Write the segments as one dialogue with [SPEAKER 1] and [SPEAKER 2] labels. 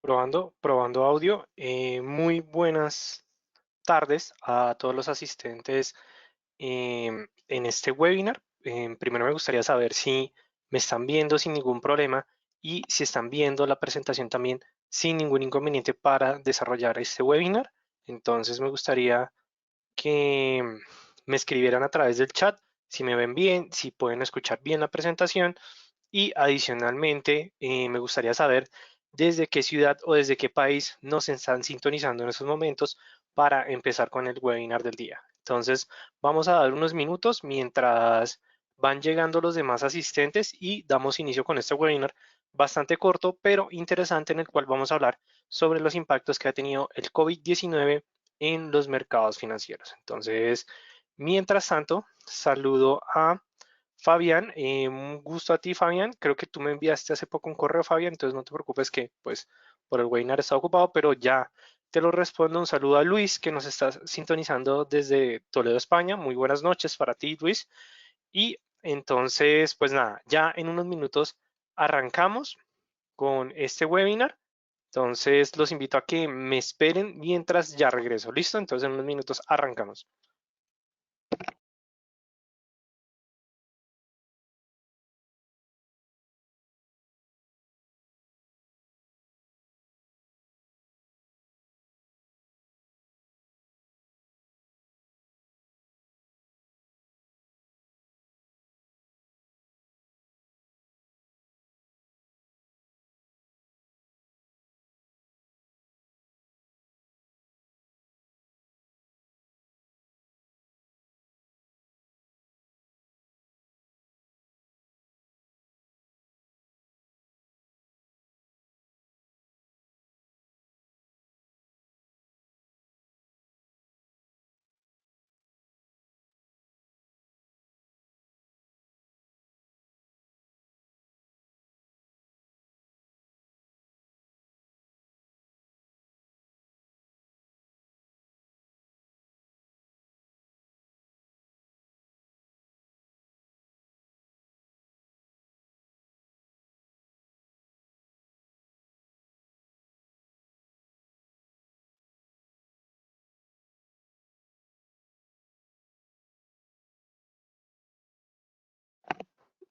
[SPEAKER 1] Probando audio. Muy buenas tardes a todos los asistentes en este webinar. Primero me gustaría saber si me están viendo sin ningún problema y si están viendo la presentación también sin ningún inconveniente para desarrollar este webinar. Entonces me gustaría que me escribieran a través del chat si me ven bien, si pueden escuchar bien la presentación y adicionalmente, me gustaría saber desde qué ciudad o desde qué país nos están sintonizando en estos momentos para empezar con el webinar del día. Entonces, vamos a dar unos minutos mientras van llegando los demás asistentes y damos inicio con este webinar bastante corto, pero interesante, en el cual vamos a hablar sobre los impactos que ha tenido el COVID-19 en los mercados financieros. Entonces, mientras tanto, saludo a Fabián, un gusto a ti, Fabián. Creo que tú me enviaste hace poco un correo, Fabián, entonces no te preocupes que, pues, por el webinar está ocupado, pero ya te lo respondo. Un saludo a Luis, que nos está sintonizando desde Toledo, España. Muy buenas noches para ti, Luis. Y entonces, pues nada, ya en unos minutos arrancamos con este webinar. Entonces, los invito a que me esperen mientras ya regreso. ¿Listo? Entonces, en unos minutos arrancamos.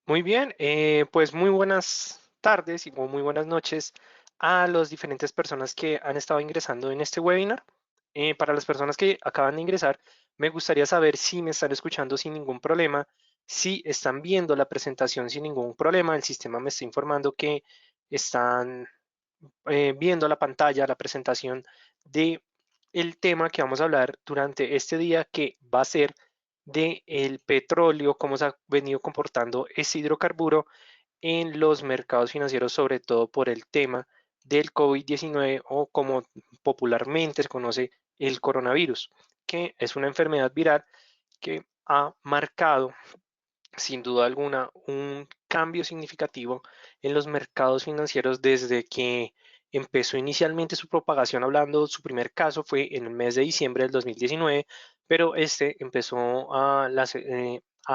[SPEAKER 1] Muy bien, pues muy buenas tardes y muy buenas noches a las diferentes personas que han estado ingresando en este webinar. Para las personas que acaban de ingresar, me gustaría saber si me están escuchando sin ningún problema, si están viendo la presentación sin ningún problema. El sistema me está informando que están viendo la pantalla, la presentación de el tema que vamos a hablar durante este día, que va a ser de el petróleo, cómo se ha venido comportando ese hidrocarburo en los mercados financieros, sobre todo por el tema del COVID-19, o como popularmente se conoce, el coronavirus, que es una enfermedad viral que ha marcado sin duda alguna un cambio significativo en los mercados financieros desde que empezó inicialmente su propagación. Hablando, su primer caso fue en el mes de diciembre del 2019, pero este empezó a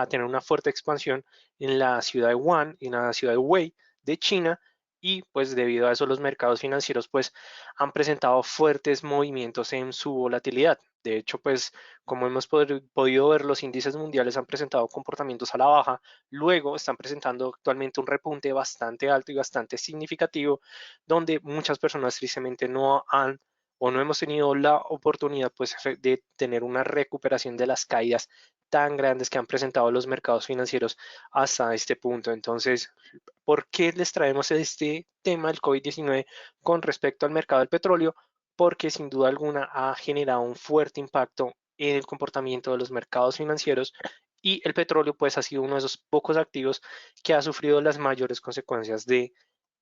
[SPEAKER 1] tener una fuerte expansión en la ciudad de Wuhan, en la ciudad de Wei de China, y pues debido a eso los mercados financieros pues han presentado fuertes movimientos en su volatilidad. De hecho, pues como hemos podido ver, los índices mundiales han presentado comportamientos a la baja, luego están presentando actualmente un repunte bastante alto y bastante significativo, donde muchas personas tristemente no han o no hemos tenido la oportunidad pues de tener una recuperación de las caídas tan grandes que han presentado los mercados financieros hasta este punto. Entonces, ¿por qué les traemos este tema del COVID-19 con respecto al mercado del petróleo? Porque sin duda alguna ha generado un fuerte impacto en el comportamiento de los mercados financieros, y el petróleo pues ha sido uno de esos pocos activos que ha sufrido las mayores consecuencias de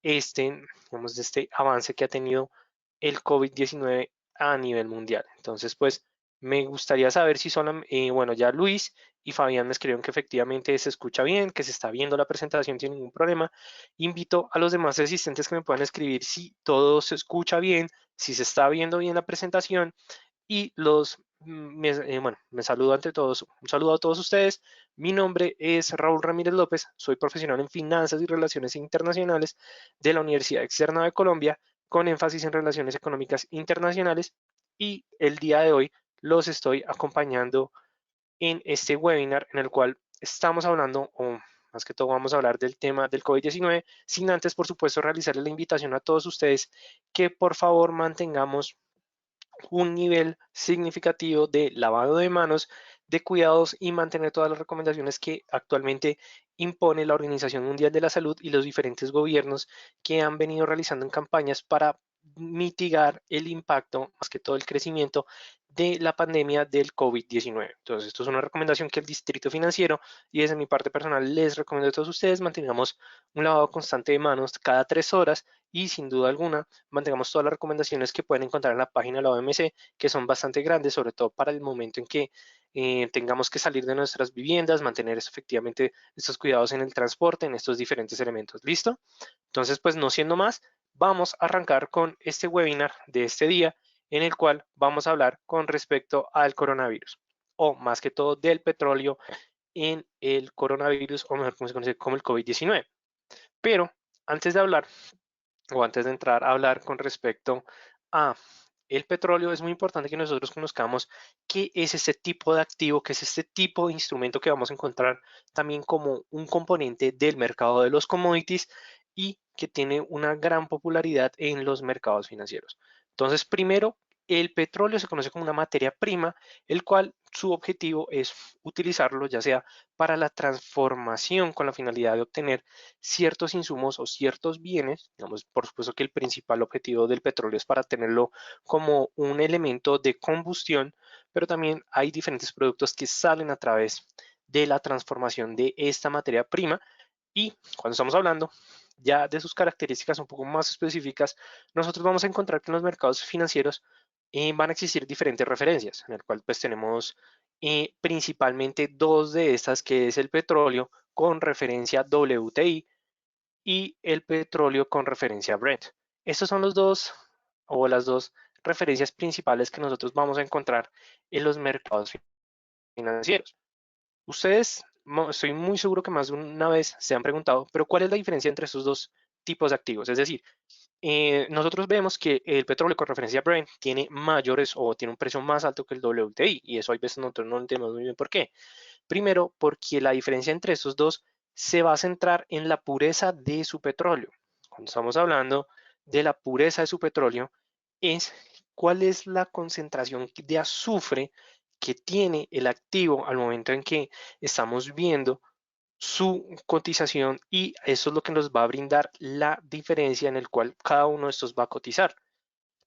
[SPEAKER 1] digamos, de este avance que ha tenido el COVID-19 a nivel mundial. Entonces, pues me gustaría saber si son, bueno, ya Luis y Fabián me escribieron que efectivamente se escucha bien, que se está viendo la presentación sin ningún problema. Invito a los demás asistentes que me puedan escribir si todo se escucha bien, si se está viendo bien la presentación, y bueno, me saludo ante todos, un saludo a todos ustedes. Mi nombre es Raúl Ramírez López, soy profesional en finanzas y relaciones internacionales de la Universidad Externa de Colombia, con énfasis en relaciones económicas internacionales, y el día de hoy los estoy acompañando en este webinar en el cual estamos hablando, o más que todo vamos a hablar del tema del COVID-19, sin antes, por supuesto, realizarle la invitación a todos ustedes que por favor mantengamos un nivel significativo de lavado de manos, de cuidados y mantener todas las recomendaciones que actualmente impone la Organización Mundial de la Salud y los diferentes gobiernos que han venido realizando en campañas para mitigar el impacto, más que todo el crecimiento de la pandemia del COVID-19. Entonces, esto es una recomendación que el Distrito Financiero y desde mi parte personal les recomiendo a todos ustedes, mantengamos un lavado constante de manos cada 3 horas y sin duda alguna mantengamos todas las recomendaciones que pueden encontrar en la página de la OMC, que son bastante grandes, sobre todo para el momento en que tengamos que salir de nuestras viviendas, mantener efectivamente estos cuidados en el transporte, en estos diferentes elementos. ¿Listo? Entonces, pues no siendo más, vamos a arrancar con este webinar de este día, en el cual vamos a hablar con respecto al coronavirus, o más que todo del petróleo en el coronavirus, o mejor como se conoce como el COVID-19. Pero antes de hablar o antes de entrar a hablar con respecto a el petróleo, es muy importante que nosotros conozcamos qué es este tipo de activo, qué es este tipo de instrumento que vamos a encontrar también como un componente del mercado de los commodities y que tiene una gran popularidad en los mercados financieros. Entonces, primero, el petróleo se conoce como una materia prima, el cual su objetivo es utilizarlo ya sea para la transformación con la finalidad de obtener ciertos insumos o ciertos bienes. Digamos, por supuesto que el principal objetivo del petróleo es para tenerlo como un elemento de combustión, pero también hay diferentes productos que salen a través de la transformación de esta materia prima, y cuando estamos hablando ya de sus características un poco más específicas, nosotros vamos a encontrar que en los mercados financieros van a existir diferentes referencias, en el cual pues tenemos principalmente dos de estas, que es el petróleo con referencia WTI y el petróleo con referencia a Brent. Estos son los dos o las dos referencias principales que nosotros vamos a encontrar en los mercados financieros. Ustedes, estoy muy seguro que más de una vez se han preguntado, pero ¿cuál es la diferencia entre estos dos tipos de activos? Es decir, nosotros vemos que el petróleo con referencia a Brent tiene mayores o tiene un precio más alto que el WTI, y eso a veces nosotros no entendemos muy bien por qué. Primero, porque la diferencia entre estos dos se va a centrar en la pureza de su petróleo. Cuando estamos hablando de la pureza de su petróleo, es cuál es la concentración de azufre que tiene el activo al momento en que estamos viendo su cotización, y eso es lo que nos va a brindar la diferencia en el cual cada uno de estos va a cotizar.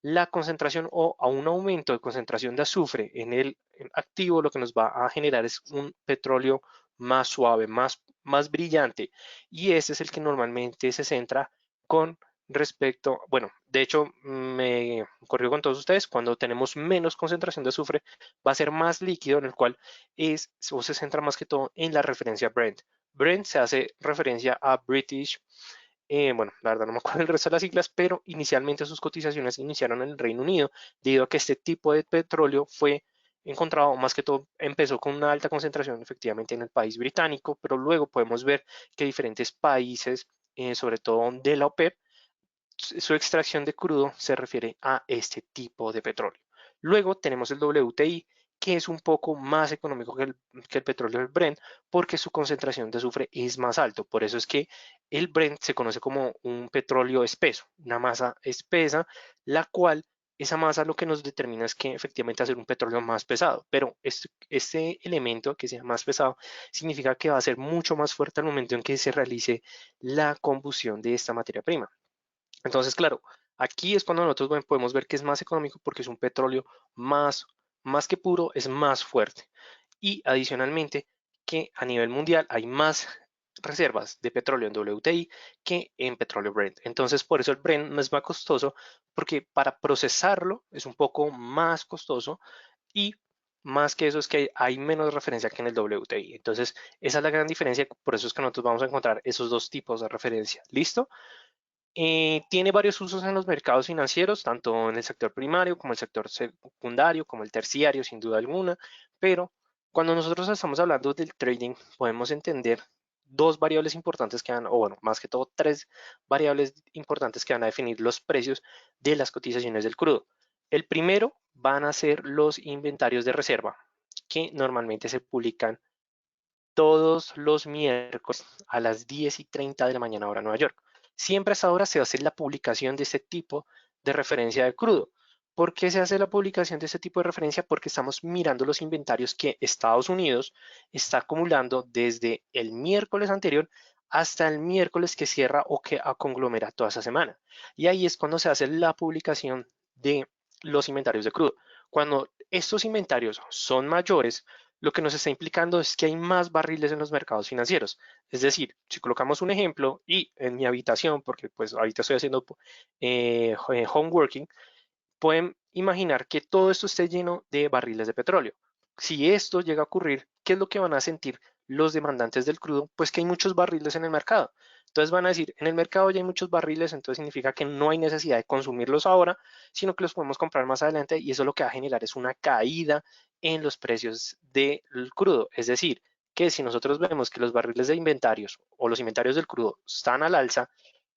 [SPEAKER 1] La concentración o a un aumento de concentración de azufre en el activo, lo que nos va a generar es un petróleo más suave, más brillante, y ese es el que normalmente se centra con respecto, bueno, de hecho me corrijo con todos ustedes, cuando tenemos menos concentración de azufre va a ser más líquido, en el cual es o se centra más que todo en la referencia Brent. Brent se hace referencia a British, bueno, la verdad no me acuerdo el resto de las siglas, pero inicialmente sus cotizaciones iniciaron en el Reino Unido, debido a que este tipo de petróleo fue encontrado, más que todo empezó con una alta concentración efectivamente en el país británico, pero luego podemos ver que diferentes países, sobre todo de la OPEP, su extracción de crudo se refiere a este tipo de petróleo. Luego tenemos el WTI, que es un poco más económico que el petróleo del Brent, porque su concentración de azufre es más alto. Por eso es que el Brent se conoce como un petróleo espeso, una masa espesa, la cual esa masa lo que nos determina es que efectivamente hacer un petróleo más pesado, pero este elemento que sea más pesado significa que va a ser mucho más fuerte al momento en que se realice la combustión de esta materia prima. Entonces, claro, aquí es cuando nosotros podemos ver que es más económico, porque es un petróleo más que puro, es más fuerte. Y adicionalmente, que a nivel mundial hay más reservas de petróleo en WTI que en petróleo Brent. Entonces, por eso el Brent no es más costoso, porque para procesarlo es un poco más costoso, y más que eso es que hay menos referencia que en el WTI. Entonces, esa es la gran diferencia. Por eso es que nosotros vamos a encontrar esos dos tipos de referencia. ¿Listo? Tiene varios usos en los mercados financieros, tanto en el sector primario como el sector secundario, como el terciario, sin duda alguna, pero cuando nosotros estamos hablando del trading, podemos entender dos variables importantes que van, o bueno, más que todo tres variables importantes que van a definir los precios de las cotizaciones del crudo. El primero van a ser los inventarios de reserva, que normalmente se publican todos los miércoles a las 10:30 de la mañana hora Nueva York. Siempre a esa hora se hace la publicación de este tipo de referencia de crudo. ¿Por qué se hace la publicación de este tipo de referencia? Porque estamos mirando los inventarios que Estados Unidos está acumulando desde el miércoles anterior hasta el miércoles que cierra o que conglomera toda esa semana. Y ahí es cuando se hace la publicación de los inventarios de crudo. Cuando estos inventarios son mayores, lo que nos está implicando es que hay más barriles en los mercados financieros. Es decir, si colocamos un ejemplo y en mi habitación, porque pues ahorita estoy haciendo homeworking, pueden imaginar que todo esto esté lleno de barriles de petróleo. Si esto llega a ocurrir, ¿qué es lo que van a sentir los demandantes del crudo? Pues que hay muchos barriles en el mercado. Entonces van a decir, en el mercado ya hay muchos barriles, entonces significa que no hay necesidad de consumirlos ahora, sino que los podemos comprar más adelante y eso lo que va a generar es una caída en los precios del crudo. Es decir, que si nosotros vemos que los barriles de inventarios o los inventarios del crudo están al alza,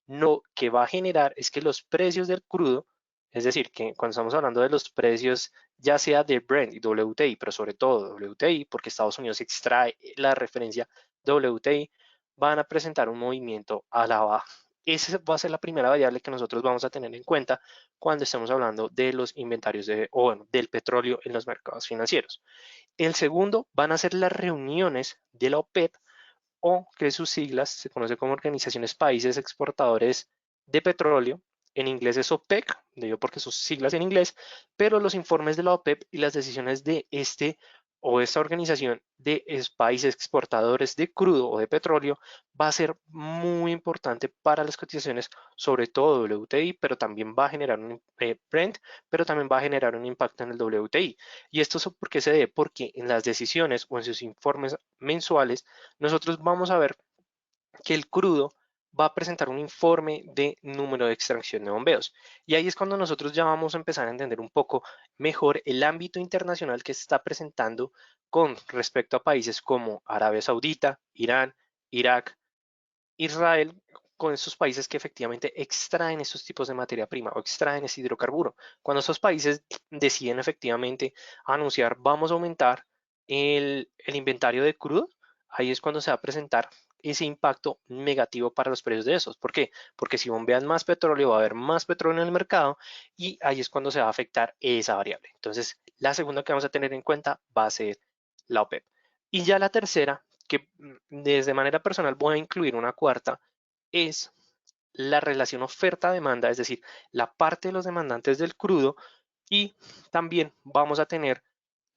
[SPEAKER 1] lo que va a generar es que los precios del crudo, es decir, que cuando estamos hablando de los precios, ya sea de Brent y WTI, pero sobre todo WTI, porque Estados Unidos extrae la referencia WTI, van a presentar un movimiento a la baja. Esa va a ser la primera variable que nosotros vamos a tener en cuenta cuando estemos hablando de los inventarios o bueno, del petróleo en los mercados financieros. El segundo van a ser las reuniones de la OPEP o que sus siglas se conoce como Organizaciones Países Exportadores de Petróleo. En inglés es OPEC, digo porque sus siglas en inglés, pero los informes de la OPEP y las decisiones de esta organización de países exportadores de crudo o de petróleo va a ser muy importante para las cotizaciones, sobre todo WTI, pero también va a generar un Brent, pero también va a generar un impacto en el WTI. ¿Y esto por qué se debe? Porque en las decisiones o en sus informes mensuales nosotros vamos a ver que el crudo va a presentar un informe de número de extracción de bombeos. Y ahí es cuando nosotros ya vamos a empezar a entender un poco mejor el ámbito internacional que se está presentando con respecto a países como Arabia Saudita, Irán, Irak, Israel, con estos países que efectivamente extraen estos tipos de materia prima o extraen ese hidrocarburo. Cuando estos países deciden efectivamente anunciar vamos a aumentar el inventario de crudo, ahí es cuando se va a presentar ese impacto negativo para los precios de esos. ¿Por qué? Porque si bombean más petróleo, va a haber más petróleo en el mercado y ahí es cuando se va a afectar esa variable. Entonces, la segunda que vamos a tener en cuenta va a ser la OPEP. Y ya la tercera, que desde manera personal voy a incluir una cuarta, es la relación oferta-demanda, es decir, la parte de los demandantes del crudo y también vamos a tener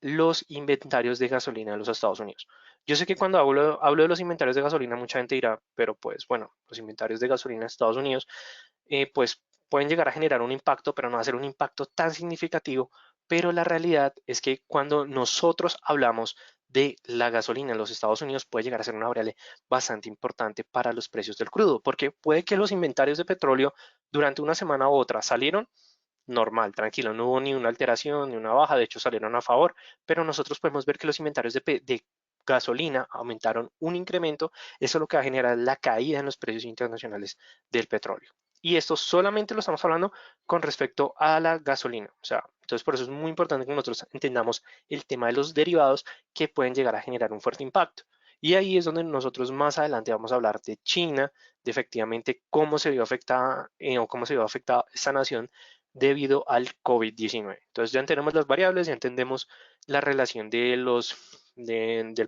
[SPEAKER 1] los inventarios de gasolina de los Estados Unidos. Yo sé que cuando hablo de los inventarios de gasolina, mucha gente dirá, pero pues bueno, los inventarios de gasolina de Estados Unidos, pues pueden llegar a generar un impacto, pero no va a ser un impacto tan significativo. Pero la realidad es que cuando nosotros hablamos de la gasolina en los Estados Unidos, puede llegar a ser una variable bastante importante para los precios del crudo, porque puede que los inventarios de petróleo durante una semana u otra salieron normal, tranquilo, no hubo ni una alteración ni una baja, de hecho salieron a favor, pero nosotros podemos ver que los inventarios de gasolina aumentaron un incremento, eso lo que va a generar la caída en los precios internacionales del petróleo. Y esto solamente lo estamos hablando con respecto a la gasolina. O sea, entonces por eso es muy importante que nosotros entendamos el tema de los derivados que pueden llegar a generar un fuerte impacto. Y ahí es donde nosotros más adelante vamos a hablar de China, de efectivamente cómo se vio afectada o cómo se vio afectada esta nación debido al COVID-19. Entonces ya tenemos las variables, ya entendemos la relación del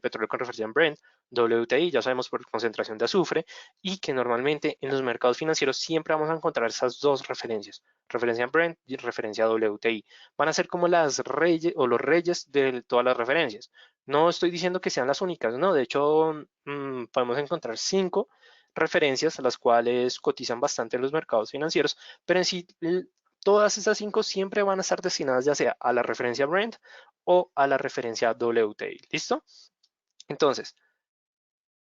[SPEAKER 1] petróleo con referencia a Brent, WTI, ya sabemos por concentración de azufre y que normalmente en los mercados financieros siempre vamos a encontrar esas dos referencias, referencia a Brent y referencia a WTI. Van a ser como las reyes o los reyes de todas las referencias. No estoy diciendo que sean las únicas, no, de hecho podemos encontrar 5 referencias, las cuales cotizan bastante en los mercados financieros, pero en sí todas esas 5 siempre van a estar destinadas ya sea a la referencia Brent o a la referencia WTI. ¿Listo? Entonces,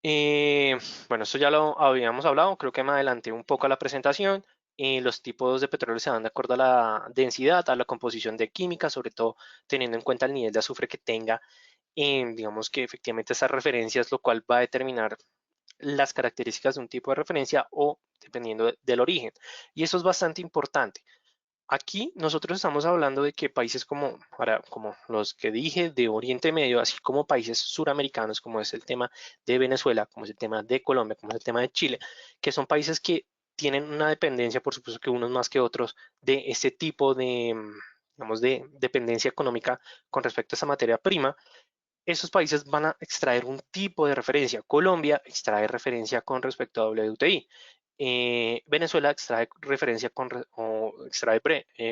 [SPEAKER 1] bueno, esto ya lo habíamos hablado, creo que me adelanté un poco a la presentación. Los tipos de petróleo se dan de acuerdo a la densidad, a la composición de química, sobre todo teniendo en cuenta el nivel de azufre que tenga, digamos que efectivamente esas referencias, lo cual va a determinar las características de un tipo de referencia o dependiendo del origen. Y eso es bastante importante. Aquí nosotros estamos hablando de que países como los que dije de Oriente Medio, así como países suramericanos, como es el tema de Venezuela, como es el tema de Colombia, como es el tema de Chile, que son países que tienen una dependencia, por supuesto que unos más que otros, de este tipo de, digamos, de dependencia económica con respecto a esa materia prima. Esos países van a extraer un tipo de referencia. Colombia extrae referencia con respecto a WTI. Venezuela extrae referencia o extrae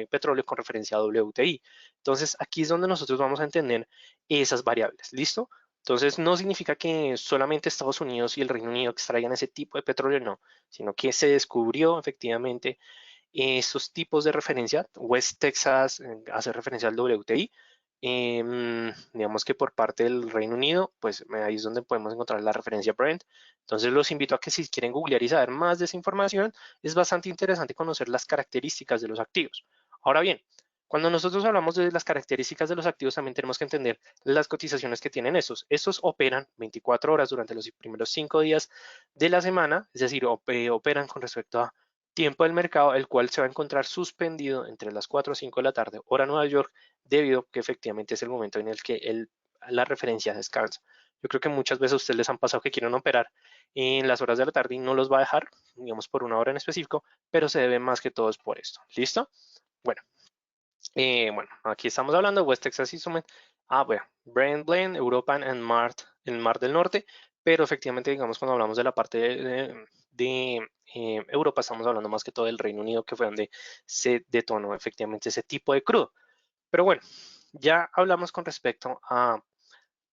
[SPEAKER 1] petróleo con referencia a WTI. Entonces, aquí es donde nosotros vamos a entender esas variables. ¿Listo? Entonces, no significa que solamente Estados Unidos y el Reino Unido extraigan ese tipo de petróleo, no, sino que se descubrió efectivamente esos tipos de referencia. West Texas hace referencia al WTI. Digamos que por parte del Reino Unido, pues ahí es donde podemos encontrar la referencia Brent. Entonces los invito a que si quieren googlear y saber más de esa información, es bastante interesante conocer las características de los activos. Ahora bien, cuando nosotros hablamos de las características de los activos, también tenemos que entender las cotizaciones que tienen esos. Estos operan 24 horas durante los primeros 5 días de la semana, es decir, operan con respecto a tiempo del mercado, el cual se va a encontrar suspendido entre las 4 o 5 de la tarde, hora Nueva York, debido a que efectivamente es el momento en el que la referencia descansa. Yo creo que muchas veces a ustedes les han pasado que quieren operar en las horas de la tarde y no los va a dejar, digamos, por una hora en específico, pero se debe más que todo es por esto. ¿Listo? Bueno, bueno, aquí estamos hablando de West Texas Instrument. Bueno, Brent Blend, Europa and Mart, el Mar del Norte, pero efectivamente, digamos, cuando hablamos de la parte de Europa, estamos hablando más que todo del Reino Unido, que fue donde se detonó efectivamente ese tipo de crudo. Pero bueno, ya hablamos con respecto a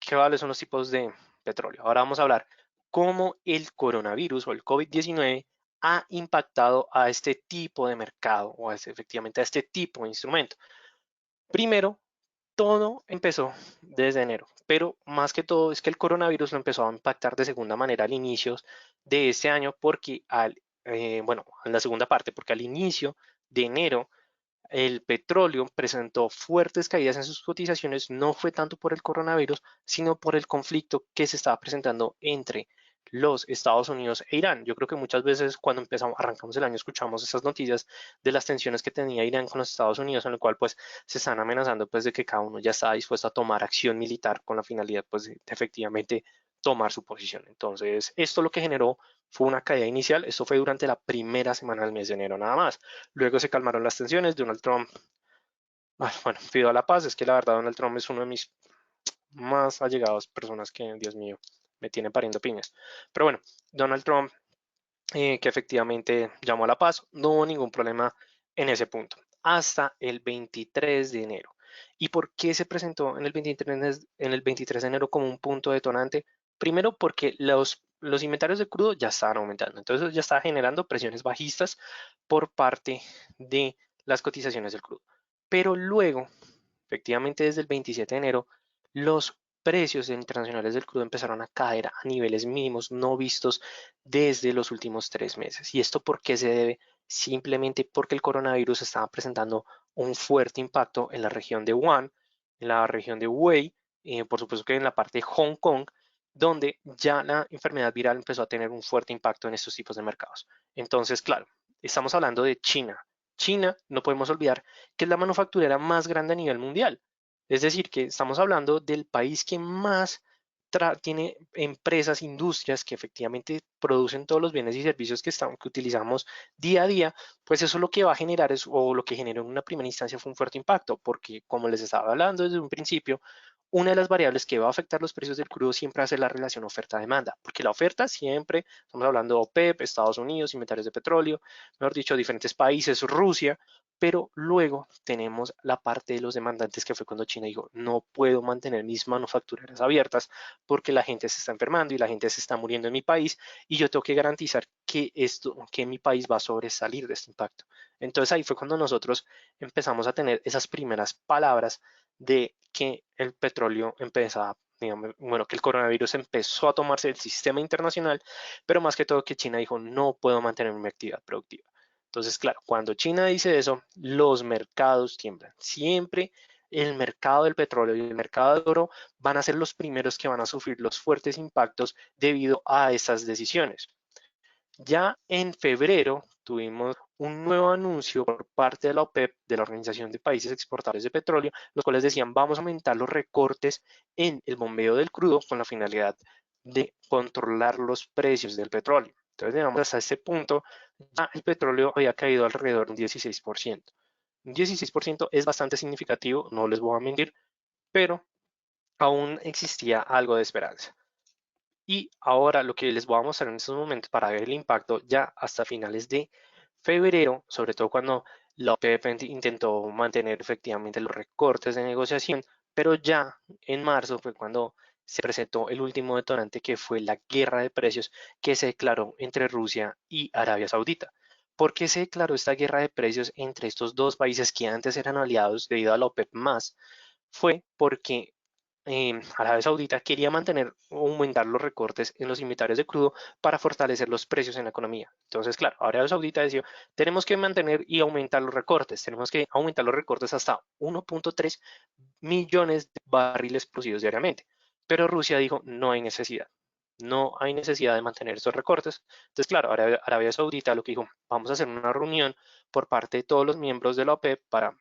[SPEAKER 1] cuáles son los tipos de petróleo. Ahora vamos a hablar cómo el coronavirus o el COVID-19 ha impactado a este tipo de mercado o efectivamente a este tipo de instrumento. Primero, todo empezó desde enero, pero más que todo es que el coronavirus lo empezó a impactar de segunda manera al inicio de este año porque bueno, en la segunda parte, porque al inicio de enero el petróleo presentó fuertes caídas en sus cotizaciones, no fue tanto por el coronavirus, sino por el conflicto que se estaba presentando entre los Estados Unidos e Irán. Yo creo que muchas veces cuando arrancamos el año, escuchamos esas noticias de las tensiones que tenía Irán con los Estados Unidos, en el cual pues se están amenazando pues de que cada uno ya está dispuesto a tomar acción militar con la finalidad pues de efectivamente tomar su posición. Entonces, esto lo que generó fue una caída inicial, esto fue durante la primera semana del mes de enero nada más. Luego se calmaron las tensiones, Donald Trump, bueno, pidió a la paz, es que la verdad Donald Trump es uno de mis más allegados personas que, Dios mío, me tiene pariendo piñas. Pero bueno, Donald Trump, que efectivamente llamó a la paz, no hubo ningún problema en ese punto, hasta el 23 de enero. ¿Y por qué se presentó en el 23 de enero como un punto detonante? Primero porque los inventarios de crudo ya estaban aumentando, entonces ya estaba generando presiones bajistas por parte de las cotizaciones del crudo. Pero luego, efectivamente desde el 27 de enero, los precios internacionales del crudo empezaron a caer a niveles mínimos no vistos desde los últimos 3 meses. ¿Y esto por qué se debe? Simplemente porque el coronavirus estaba presentando un fuerte impacto en la región de Wuhan, en la región de Hubei, por supuesto que en la parte de Hong Kong, donde ya la enfermedad viral empezó a tener un fuerte impacto en estos tipos de mercados. Entonces, claro, estamos hablando de China. China, no podemos olvidar que es la manufacturera más grande a nivel mundial. Es decir, que estamos hablando del país que más tiene empresas, industrias que efectivamente producen todos los bienes y servicios que utilizamos día a día, pues eso lo que va a generar o lo que generó en una primera instancia fue un fuerte impacto, porque como les estaba hablando desde un principio, una de las variables que va a afectar los precios del crudo siempre va a ser la relación oferta-demanda, porque la oferta siempre, estamos hablando de OPEP, Estados Unidos, inventarios de petróleo, mejor dicho, diferentes países, Rusia, pero luego tenemos la parte de los demandantes que fue cuando China dijo, no puedo mantener mis manufactureras abiertas porque la gente se está enfermando y la gente se está muriendo en mi país y yo tengo que garantizar que mi país va a sobresalir de este impacto. Entonces ahí fue cuando nosotros empezamos a tener esas primeras palabras de que el petróleo empezaba, digamos, bueno, que el coronavirus empezó a tomarse del sistema internacional, pero más que todo que China dijo, no puedo mantener mi actividad productiva. Entonces, claro, cuando China dice eso, los mercados tiemblan. Siempre el mercado del petróleo y el mercado de oro van a ser los primeros que van a sufrir los fuertes impactos debido a esas decisiones. Ya en febrero tuvimos un nuevo anuncio por parte de la OPEP, de la Organización de Países Exportadores de Petróleo, los cuales decían vamos a aumentar los recortes en el bombeo del crudo con la finalidad de controlar los precios del petróleo. Entonces, digamos, hasta este punto ya el petróleo había caído alrededor de un 16%. Un 16% es bastante significativo, no les voy a mentir, pero aún existía algo de esperanza. Y ahora lo que les voy a mostrar en estos momentos para ver el impacto ya hasta finales de febrero, sobre todo cuando la OPEP intentó mantener efectivamente los recortes de negociación, pero ya en marzo fue cuando se presentó el último detonante que fue la guerra de precios que se declaró entre Rusia y Arabia Saudita. ¿Por qué se declaró esta guerra de precios entre estos dos países que antes eran aliados debido a la OPEP más? Fue porque Arabia Saudita quería mantener o aumentar los recortes en los inventarios de crudo para fortalecer los precios en la economía. Entonces, claro, Arabia Saudita decía, tenemos que mantener y aumentar los recortes, tenemos que aumentar los recortes hasta 1.3 millones de barriles producidos diariamente. Pero Rusia dijo, no hay necesidad. No hay necesidad de mantener esos recortes. Entonces, claro, Arabia Saudita lo que dijo, vamos a hacer una reunión por parte de todos los miembros de la OPEP para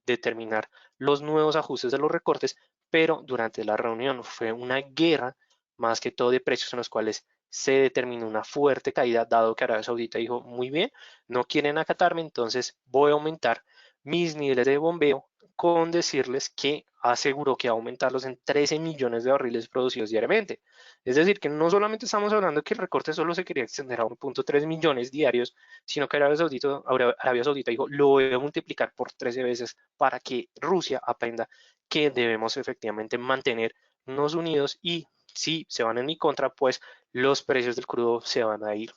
[SPEAKER 1] determinar los nuevos ajustes de los recortes, pero durante la reunión fue una guerra más que todo de precios en los cuales se determinó una fuerte caída, dado que Arabia Saudita dijo, muy bien, no quieren acatarme, entonces voy a aumentar mis niveles de bombeo con decirles que aseguró que va a aumentarlos en 13 millones de barriles producidos diariamente. Es decir, que no solamente estamos hablando que el recorte solo se quería extender a 1.3 millones diarios, sino que Arabia Saudita dijo, lo voy a multiplicar por 13 veces para que Rusia aprenda que debemos efectivamente mantenernos unidos y si se van en mi contra, pues los precios del crudo se van a ir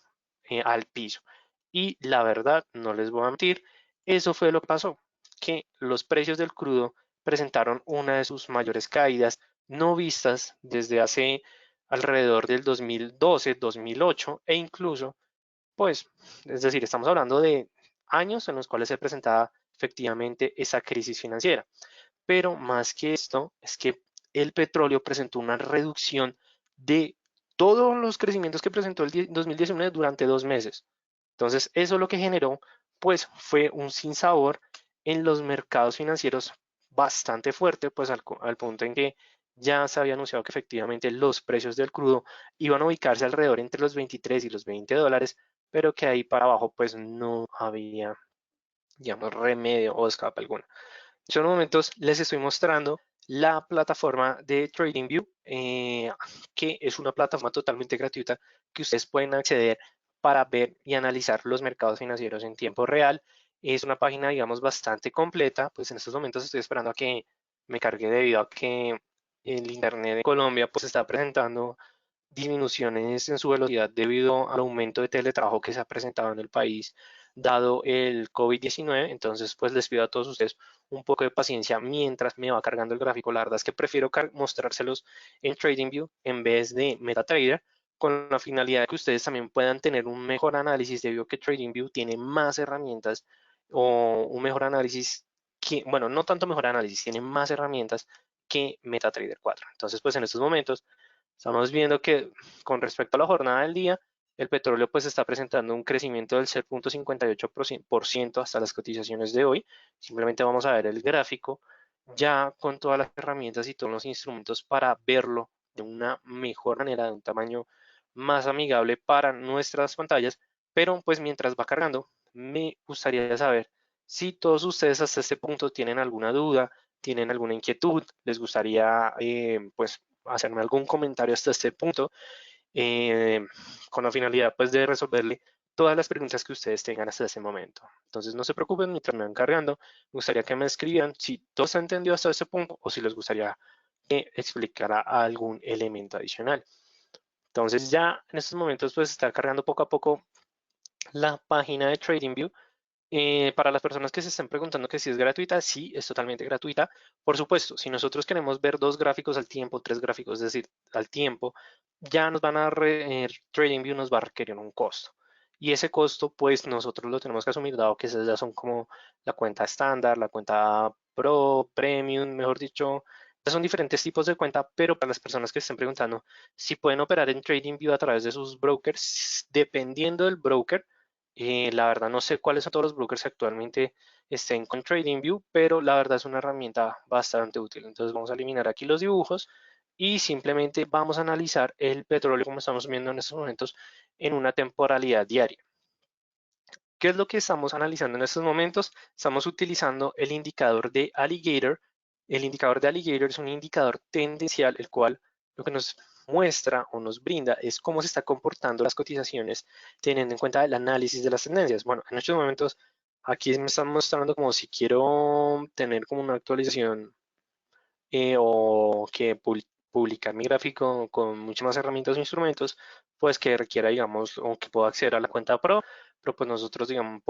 [SPEAKER 1] al piso. Y la verdad, no les voy a mentir, eso fue lo que pasó, que los precios del crudo presentaron una de sus mayores caídas no vistas desde hace alrededor del 2012, 2008 e incluso, pues, es decir, estamos hablando de años en los cuales se presentaba efectivamente esa crisis financiera. Pero más que esto, es que el petróleo presentó una reducción de todos los crecimientos que presentó el 2019 durante 2 meses. Entonces, eso lo que generó, pues, fue un sinsabor en los mercados financieros bastante fuerte, pues al punto en que ya se había anunciado que efectivamente los precios del crudo iban a ubicarse alrededor entre los 23 y los 20 dólares, pero que ahí para abajo pues no había, digamos, remedio o escapa alguna. En estos momentos les estoy mostrando la plataforma de TradingView, que es una plataforma totalmente gratuita que ustedes pueden acceder para ver y analizar los mercados financieros en tiempo real. Es una página, digamos, bastante completa, pues en estos momentos estoy esperando a que me cargue debido a que el internet de Colombia pues está presentando disminuciones en su velocidad debido al aumento de teletrabajo que se ha presentado en el país dado el COVID-19. Entonces, pues les pido a todos ustedes un poco de paciencia mientras me va cargando el gráfico. La verdad es que prefiero mostrárselos en TradingView en vez de MetaTrader con la finalidad de que ustedes también puedan tener un mejor análisis debido a que TradingView tiene más herramientas o un mejor análisis que, bueno, no tanto mejor análisis, tiene más herramientas que MetaTrader 4. Entonces, pues en estos momentos estamos viendo que con respecto a la jornada del día, el petróleo pues está presentando un crecimiento del 0.58% hasta las cotizaciones de hoy. Simplemente vamos a ver el gráfico ya con todas las herramientas y todos los instrumentos para verlo de una mejor manera, de un tamaño más amigable para nuestras pantallas. Pero pues mientras va cargando, me gustaría saber si todos ustedes hasta este punto tienen alguna duda, tienen alguna inquietud, les gustaría pues hacerme algún comentario hasta este punto, eh, con la finalidad pues de resolverle todas las preguntas que ustedes tengan hasta este momento. Entonces no se preocupen mientras me van cargando, me gustaría que me escriban si todo se entendió hasta este punto o si les gustaría que explicara algún elemento adicional. Entonces ya en estos momentos pues está cargando poco a poco la página de TradingView. Para las personas que se estén preguntando que si es gratuita, sí, es totalmente gratuita. Por supuesto, si nosotros queremos ver 2 gráficos al tiempo, 3 gráficos, es decir, al tiempo, ya TradingView nos va a requerir un costo. y ese costo pues nosotros lo tenemos que asumir dado que esas ya son como la cuenta estándar, la cuenta Pro, Premium, mejor dicho, ya son diferentes tipos de cuenta, pero para las personas que estén preguntando si pueden operar en TradingView a través de sus brokers, dependiendo del broker, la verdad no sé cuáles son todos los brokers que actualmente estén con TradingView, pero la verdad es una herramienta bastante útil. Entonces vamos a eliminar aquí los dibujos y simplemente vamos a analizar el petróleo como estamos viendo en estos momentos en una temporalidad diaria. ¿Qué es lo que estamos analizando en estos momentos? Estamos utilizando el indicador de Alligator. El indicador de Alligator es un indicador tendencial, el cual lo que nos muestra o nos brinda es cómo se está comportando las cotizaciones teniendo en cuenta el análisis de las tendencias. Bueno, en estos momentos aquí me están mostrando como si quiero tener como una actualización o que publicar mi gráfico con muchas más herramientas o instrumentos, pues que requiera, digamos, o que pueda acceder a la cuenta Pro, pero pues nosotros, digamos,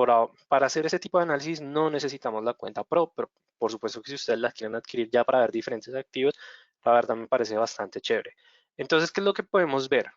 [SPEAKER 1] para hacer ese tipo de análisis no necesitamos la cuenta Pro, pero por supuesto que si ustedes la quieren adquirir ya para ver diferentes activos, la verdad me parece bastante chévere. Entonces, ¿qué es lo que podemos ver?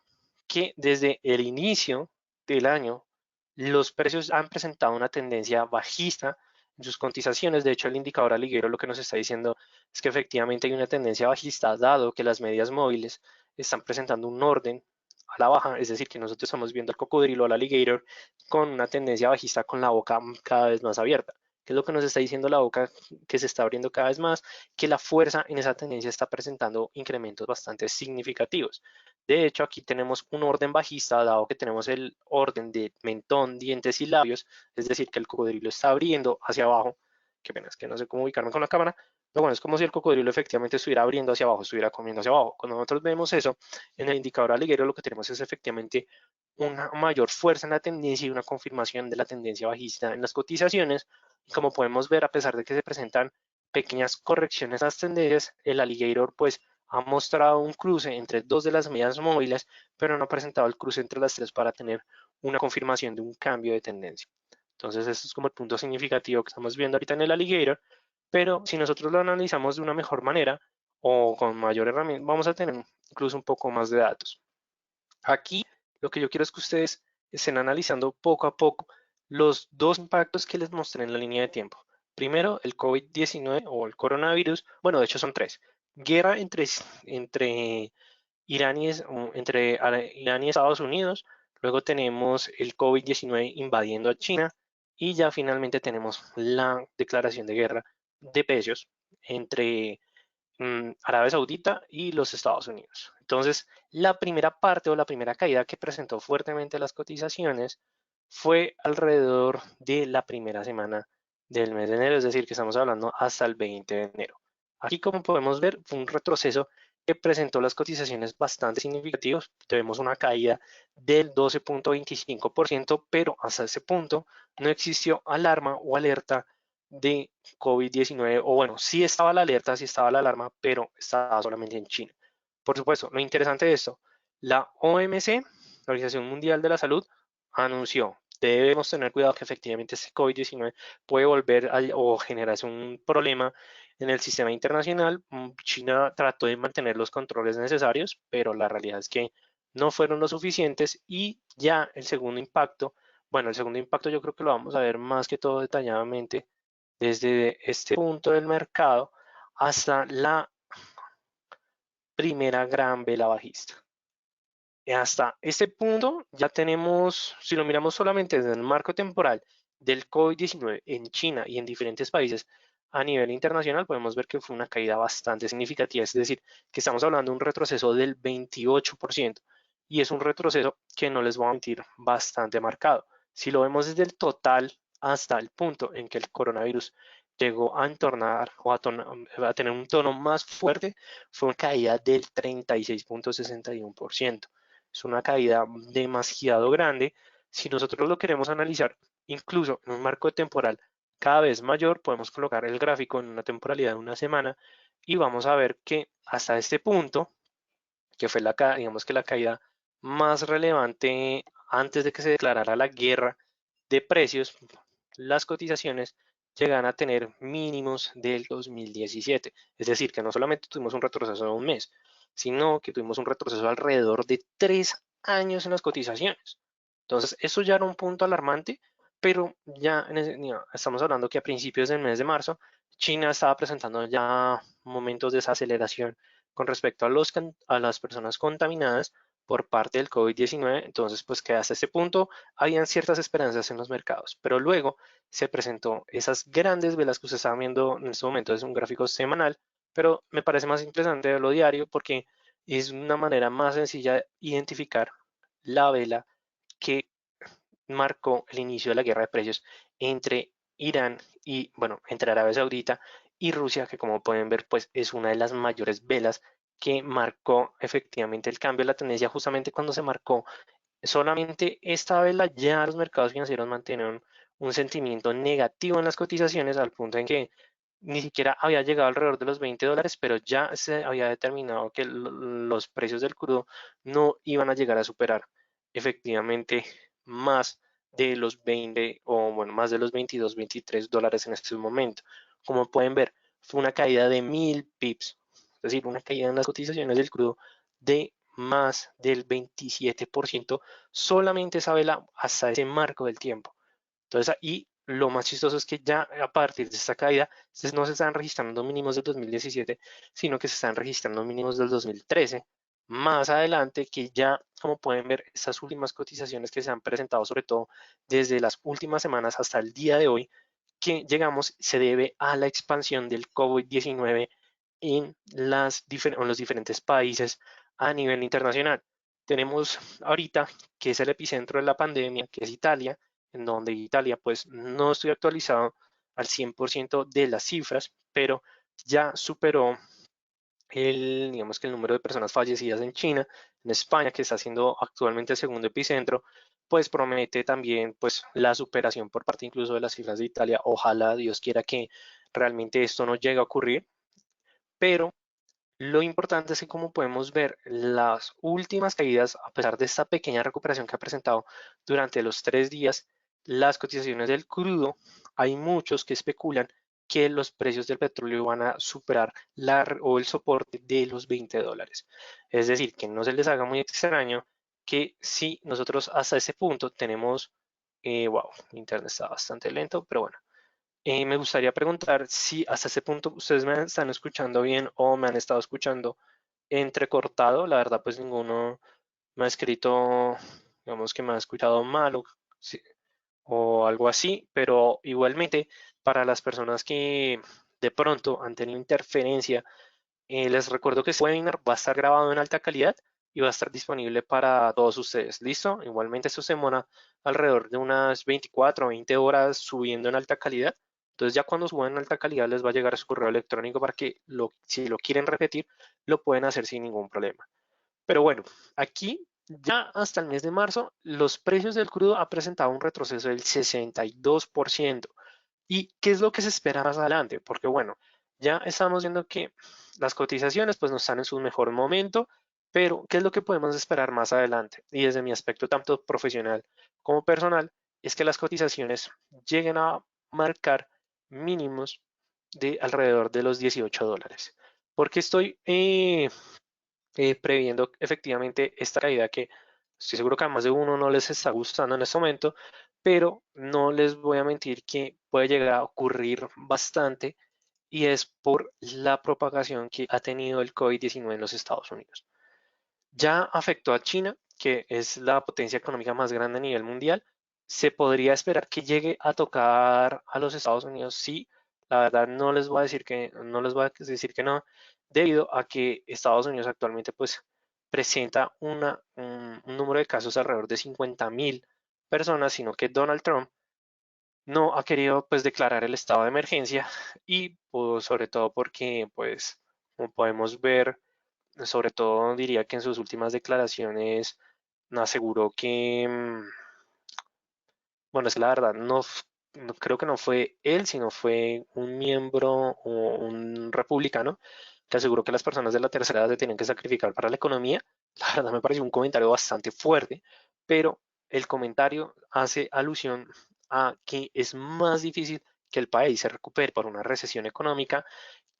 [SPEAKER 1] Que desde el inicio del año, los precios han presentado una tendencia bajista en sus cotizaciones. De hecho, el indicador Aliguero lo que nos está diciendo es que efectivamente hay una tendencia bajista, dado que las medias móviles están presentando un orden a la baja, es decir, que nosotros estamos viendo al cocodrilo, al alligator, con una tendencia bajista con la boca cada vez más abierta. ¿Qué es lo que nos está diciendo la boca que se está abriendo cada vez más? Que la fuerza en esa tendencia está presentando incrementos bastante significativos. De hecho, aquí tenemos un orden bajista, dado que tenemos el orden de mentón, dientes y labios, es decir, que el cocodrilo está abriendo hacia abajo. Qué pena, es que no sé cómo ubicarme con la cámara, pero bueno, es como si el cocodrilo efectivamente estuviera abriendo hacia abajo, estuviera comiendo hacia abajo. Cuando nosotros vemos eso, en el indicador aliguero lo que tenemos es efectivamente una mayor fuerza en la tendencia y una confirmación de la tendencia bajista en las cotizaciones. Y como podemos ver, a pesar de que se presentan pequeñas correcciones a las tendencias, el alligator pues ha mostrado un cruce entre dos de las medias móviles, pero no ha presentado el cruce entre las tres para tener una confirmación de un cambio de tendencia. Entonces, esto es como el punto significativo que estamos viendo ahorita en el alligator, pero si nosotros lo analizamos de una mejor manera o con mayor herramienta, vamos a tener incluso un poco más de datos. Aquí lo que yo quiero es que ustedes estén analizando poco a poco los dos impactos que les mostré en la línea de tiempo. Primero, el COVID-19 o el coronavirus. Bueno, de hecho son tres. Guerra entre Irán y Estados Unidos. Luego tenemos el COVID-19 invadiendo a China. Y ya finalmente tenemos la declaración de guerra de precios entre Arabia Saudita y los Estados Unidos. Entonces, la primera parte o la primera caída que presentó fuertemente las cotizaciones fue alrededor de la primera semana del mes de enero, es decir, que estamos hablando hasta el 20 de enero. Aquí, como podemos ver, fue un retroceso que presentó las cotizaciones bastante significativos. Tenemos una caída del 12.25%, pero hasta ese punto no existió alarma o alerta de COVID-19, o bueno, sí estaba la alerta, sí estaba la alarma, pero estaba solamente en China. Por supuesto, lo interesante de esto, la OMC, la Organización Mundial de la Salud, anunció, debemos tener cuidado que efectivamente este COVID-19 puede volver o generarse un problema en el sistema internacional. China trató de mantener los controles necesarios, pero la realidad es que no fueron lo suficientes y ya el segundo impacto, bueno, el segundo impacto yo creo que lo vamos a ver más que todo detalladamente desde este punto del mercado hasta la primera gran vela bajista. Y hasta este punto ya tenemos, si lo miramos solamente desde el marco temporal del COVID-19 en China y en diferentes países a nivel internacional, podemos ver que fue una caída bastante significativa, es decir, que estamos hablando de un retroceso del 28% y es un retroceso que no les voy a mentir bastante marcado. Si lo vemos desde el total hasta el punto en que el coronavirus llegó a entornar o a tener un tono más fuerte, fue una caída del 36.61%. Es una caída demasiado grande. Si nosotros lo queremos analizar incluso en un marco temporal cada vez mayor, podemos colocar el gráfico en una temporalidad de una semana y vamos a ver que hasta este punto, que fue digamos que la caída más relevante antes de que se declarara la guerra de precios, las cotizaciones llegan a tener mínimos del 2017. Es decir, que no solamente tuvimos un retroceso de un mes, sino que tuvimos un retroceso alrededor de 3 años en las cotizaciones. Entonces, eso ya era un punto alarmante, pero ya estamos hablando que a principios del mes de marzo, China estaba presentando ya momentos de desaceleración con respecto a las personas contaminadas por parte del COVID-19. Entonces, pues que hasta ese punto habían ciertas esperanzas en los mercados, pero luego se presentó esas grandes velas que usted está viendo en este momento, es un gráfico semanal, pero me parece más interesante verlo diario porque es una manera más sencilla de identificar la vela que marcó el inicio de la guerra de precios entre Irán y, bueno, entre Arabia Saudita y Rusia, que como pueden ver, pues es una de las mayores velas que marcó efectivamente el cambio de la tendencia justamente cuando se marcó solamente esta vela. Ya los mercados financieros mantienen un sentimiento negativo en las cotizaciones al punto en que ni siquiera había llegado alrededor de los $20, pero ya se había determinado que los precios del crudo no iban a llegar a superar efectivamente más de los 20 o bueno, más de los 22, $23 en este momento. Como pueden ver, fue una caída de 1000 pips, es decir, una caída en las cotizaciones del crudo de más del 27%, solamente esa vela hasta ese marco del tiempo. Entonces, y lo más chistoso es que ya a partir de esta caída no se están registrando mínimos del 2017, sino que se están registrando mínimos del 2013. Más adelante, que ya, como pueden ver, estas últimas cotizaciones que se han presentado, sobre todo desde las últimas semanas hasta el día de hoy, que llegamos, se debe a la expansión del COVID-19 en los diferentes países a nivel internacional. Tenemos ahorita que es el epicentro de la pandemia, que es Italia, en donde Italia, pues no estoy actualizado al 100% de las cifras, pero ya superó digamos que el número de personas fallecidas en China. En España, que está siendo actualmente el segundo epicentro, pues promete también pues la superación por parte incluso de las cifras de Italia. Ojalá Dios quiera que realmente esto no llegue a ocurrir, pero lo importante es que, como podemos ver, las últimas caídas, a pesar de esta pequeña recuperación que ha presentado durante los 3 días, las cotizaciones del crudo, hay muchos que especulan que los precios del petróleo van a superar o el soporte de los $20. Es decir, que no se les haga muy extraño que si nosotros hasta ese punto tenemos, wow, mi internet está bastante lento, pero bueno. Me gustaría preguntar si hasta ese punto ustedes me están escuchando bien o me han estado escuchando entrecortado. La verdad, pues ninguno me ha escrito, digamos que me ha escuchado mal o algo así, pero igualmente para las personas que de pronto han tenido interferencia, les recuerdo que este webinar va a estar grabado en alta calidad y va a estar disponible para todos ustedes. ¿Listo? Igualmente esto se demora alrededor de unas 24 o 20 horas subiendo en alta calidad. Entonces ya cuando suban en alta calidad les va a llegar a su correo electrónico para que si lo quieren repetir, lo pueden hacer sin ningún problema. Pero bueno, aquí ya hasta el mes de marzo los precios del crudo han presentado un retroceso del 62%. ¿Y qué es lo que se espera más adelante? Porque bueno, ya estamos viendo que las cotizaciones pues no están en su mejor momento, pero ¿qué es lo que podemos esperar más adelante? Y desde mi aspecto tanto profesional como personal, es que las cotizaciones lleguen a marcar mínimos de alrededor de los $18. Porque estoy previendo efectivamente esta caída que estoy seguro que a más de uno no les está gustando en este momento, pero no les voy a mentir que puede llegar a ocurrir bastante, y es por la propagación que ha tenido el COVID-19 en los Estados Unidos. Ya afectó a China, que es la potencia económica más grande a nivel mundial. Se podría esperar que llegue a tocar a los Estados Unidos. Sí, la verdad no les voy a decir que no, debido a que Estados Unidos actualmente pues presenta un número de casos alrededor de 50.000 personas, sino que Donald Trump no ha querido pues declarar el estado de emergencia, y pues, sobre todo porque pues como podemos ver, sobre todo diría que en sus últimas declaraciones aseguró que, bueno, es que la verdad, no creo que no fue él, sino fue un miembro o un republicano que aseguró que las personas de la tercera edad se tienen que sacrificar para la economía. La verdad me pareció un comentario bastante fuerte, pero el comentario hace alusión a que es más difícil que el país se recupere por una recesión económica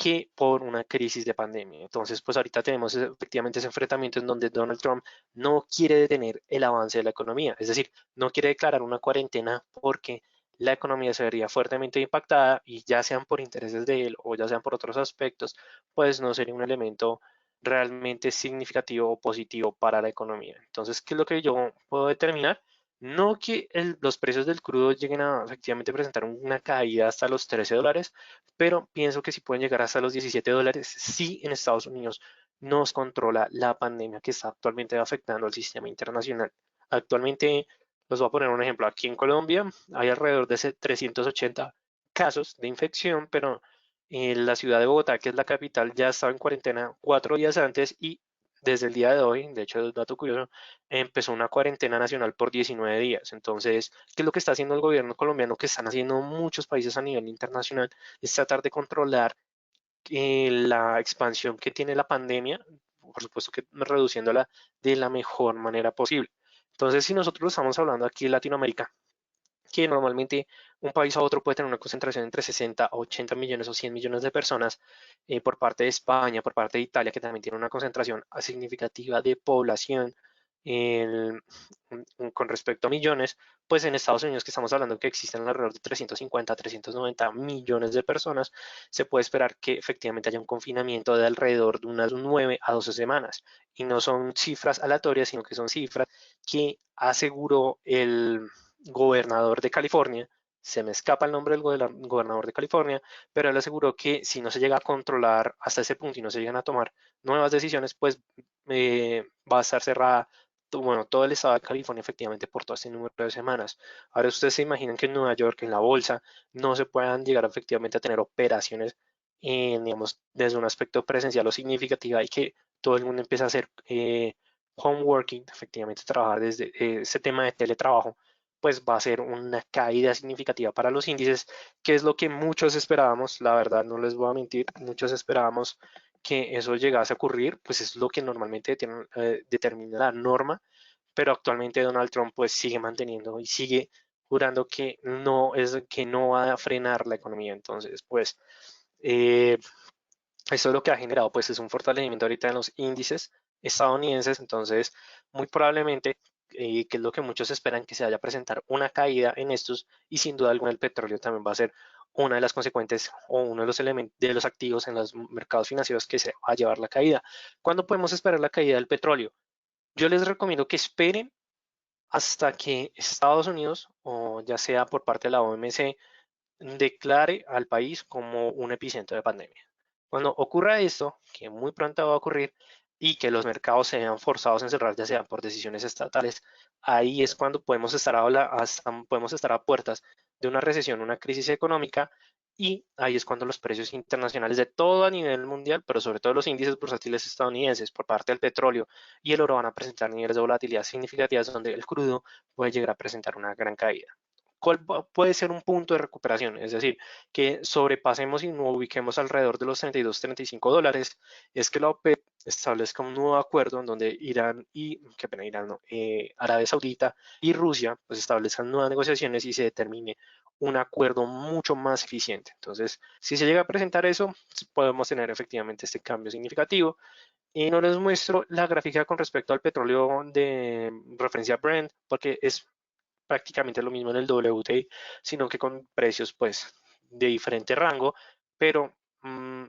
[SPEAKER 1] que por una crisis de pandemia. Entonces, pues ahorita tenemos efectivamente ese enfrentamiento en donde Donald Trump no quiere detener el avance de la economía, es decir, no quiere declarar una cuarentena porque la economía se vería fuertemente impactada y ya sean por intereses de él o ya sean por otros aspectos, pues no sería un elemento realmente significativo o positivo para la economía. Entonces, ¿qué es lo que yo puedo determinar? No que los precios del crudo lleguen a efectivamente presentar una caída hasta los $13, pero pienso que sí pueden llegar hasta los $17 si en Estados Unidos nos controla la pandemia que está actualmente afectando al sistema internacional. Actualmente, les voy a poner un ejemplo, aquí en Colombia hay alrededor de 380 casos de infección, pero en la ciudad de Bogotá, que es la capital, ya estaba en cuarentena 4 días antes y desde el día de hoy, de hecho, es un dato curioso, empezó una cuarentena nacional por 19 días. Entonces, ¿qué es lo que está haciendo el gobierno colombiano? Que están haciendo muchos países a nivel internacional, es tratar de controlar la expansión que tiene la pandemia, por supuesto que reduciéndola de la mejor manera posible. Entonces, si nosotros estamos hablando aquí en Latinoamérica, que normalmente un país a otro puede tener una concentración entre 60 a 80 millones o 100 millones de personas por parte de España, por parte de Italia, que también tiene una concentración significativa de población el- con respecto a millones, pues en Estados Unidos que estamos hablando que existen alrededor de 350 a 390 millones de personas, se puede esperar que efectivamente haya un confinamiento de alrededor de unas 9 a 12 semanas. Y no son cifras aleatorias, sino que son cifras que aseguró el gobernador de California, se me escapa el nombre del gobernador de California, pero él aseguró que si no se llega a controlar hasta ese punto y no se llegan a tomar nuevas decisiones, pues va a estar cerrada, bueno, todo el estado de California efectivamente por todo este número de semanas. Ahora ustedes se imaginan que en Nueva York, en la bolsa, no se puedan llegar efectivamente a tener operaciones, digamos, desde un aspecto presencial o significativa y que todo el mundo empiece a hacer home working, efectivamente trabajar desde ese tema de teletrabajo, pues va a ser una caída significativa para los índices, que es lo que muchos esperábamos, la verdad no les voy a mentir, muchos esperábamos que eso llegase a ocurrir, pues es lo que normalmente determina la norma, pero actualmente Donald Trump pues sigue manteniendo y sigue jurando que no va a frenar la economía. Entonces, pues eh, eso es lo que ha generado pues es un fortalecimiento ahorita en los índices estadounidenses, entonces muy probablemente, que es lo que muchos esperan, que se vaya a presentar una caída en estos y sin duda alguna el petróleo también va a ser una de las consecuentes o uno de los elementos de los activos en los mercados financieros que se va a llevar la caída. ¿Cuándo podemos esperar la caída del petróleo? Yo les recomiendo que esperen hasta que Estados Unidos, o ya sea por parte de la OMC, declare al país como un epicentro de pandemia. Cuando ocurra esto, que muy pronto va a ocurrir, y que los mercados se vean forzados a cerrar, ya sea por decisiones estatales, ahí es cuando podemos estar a puertas de una recesión, una crisis económica, y ahí es cuando los precios internacionales de todo a nivel mundial, pero sobre todo los índices bursátiles estadounidenses por parte del petróleo y el oro van a presentar niveles de volatilidad significativos donde el crudo puede llegar a presentar una gran caída. ¿Cuál puede ser un punto de recuperación? Es decir, que sobrepasemos y nos ubiquemos alrededor de los 32, $35, es que la OPEP establezca un nuevo acuerdo en donde Irán y, qué pena, Irán no, Arabia Saudita y Rusia pues establezcan nuevas negociaciones y se determine un acuerdo mucho más eficiente. Entonces, si se llega a presentar eso, podemos tener efectivamente este cambio significativo. Y no les muestro la gráfica con respecto al petróleo de referencia Brent, porque es prácticamente lo mismo en el WTI, sino que con precios pues de diferente rango, pero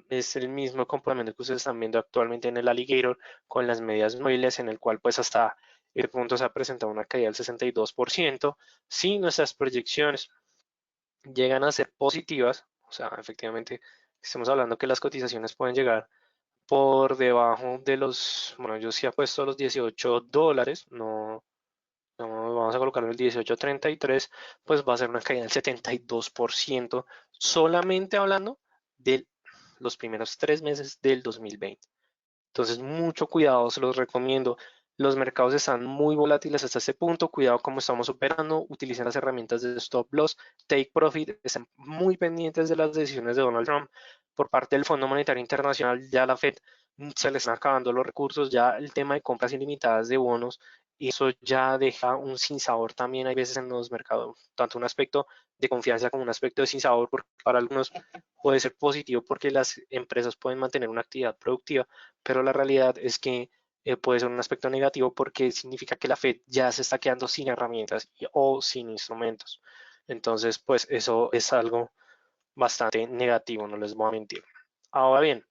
[SPEAKER 1] es el mismo comportamiento que ustedes están viendo actualmente en el Alligator con las medias móviles, en el cual pues hasta el punto se ha presentado una caída del 62%. Si nuestras proyecciones llegan a ser positivas, o sea, efectivamente estamos hablando que las cotizaciones pueden llegar por debajo de los, bueno, yo sí apuesto a los $18, no, vamos a colocarlo el 18.33, pues va a ser una caída del 72%, solamente hablando de los primeros 3 meses del 2020. Entonces, mucho cuidado, se los recomiendo. Los mercados están muy volátiles hasta este punto. Cuidado cómo estamos operando. Utilicen las herramientas de stop loss, take profit. Estén muy pendientes de las decisiones de Donald Trump por parte del Fondo Monetario Internacional. Ya la Fed se le están acabando los recursos. Ya el tema de compras ilimitadas de bonos y eso ya deja un sinsabor también hay veces en los mercados, tanto un aspecto de confianza como un aspecto de sinsabor, porque para algunos puede ser positivo porque las empresas pueden mantener una actividad productiva, pero la realidad es que puede ser un aspecto negativo porque significa que la Fed ya se está quedando sin herramientas o sin instrumentos. Entonces, pues eso es algo bastante negativo, no les voy a mentir. Ahora bien,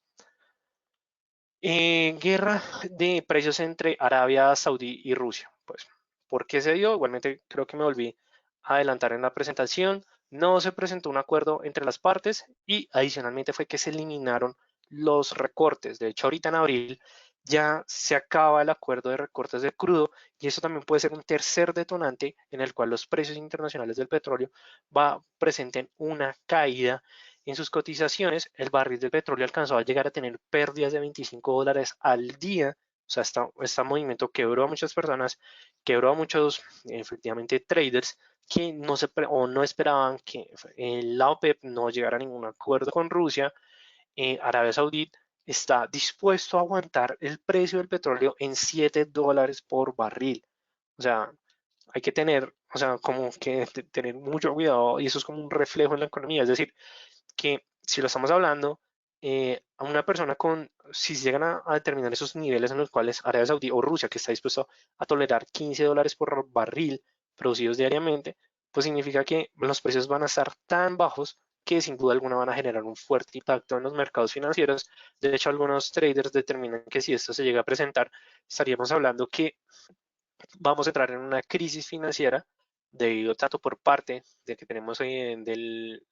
[SPEAKER 1] guerra de precios entre Arabia Saudí y Rusia. Pues, ¿por qué se dio? Igualmente creo que me volví a adelantar en la presentación. No se presentó un acuerdo entre las partes y adicionalmente fue que se eliminaron los recortes. De hecho, ahorita en abril ya se acaba el acuerdo de recortes de crudo y eso también puede ser un tercer detonante en el cual los precios internacionales del petróleo presenten una caída en sus cotizaciones. El barril del petróleo alcanzó a llegar a tener pérdidas de $25 al día. O sea, este movimiento quebró a muchas personas, quebró a muchos, efectivamente, traders que no esperaban que la OPEP no llegara a ningún acuerdo con Rusia. Arabia Saudí está dispuesto a aguantar el precio del petróleo en $7 por barril. O sea, hay que tener, o sea, como que tener mucho cuidado y eso es como un reflejo en la economía. Es decir, que si lo estamos hablando, a una persona si llegan a determinar esos niveles en los cuales Arabia Saudí o Rusia, que está dispuesto a tolerar $15 por barril producidos diariamente, pues significa que los precios van a estar tan bajos que sin duda alguna van a generar un fuerte impacto en los mercados financieros. De hecho, algunos traders determinan que si esto se llega a presentar, estaríamos hablando que vamos a entrar en una crisis financiera debido tanto por parte de que tenemos del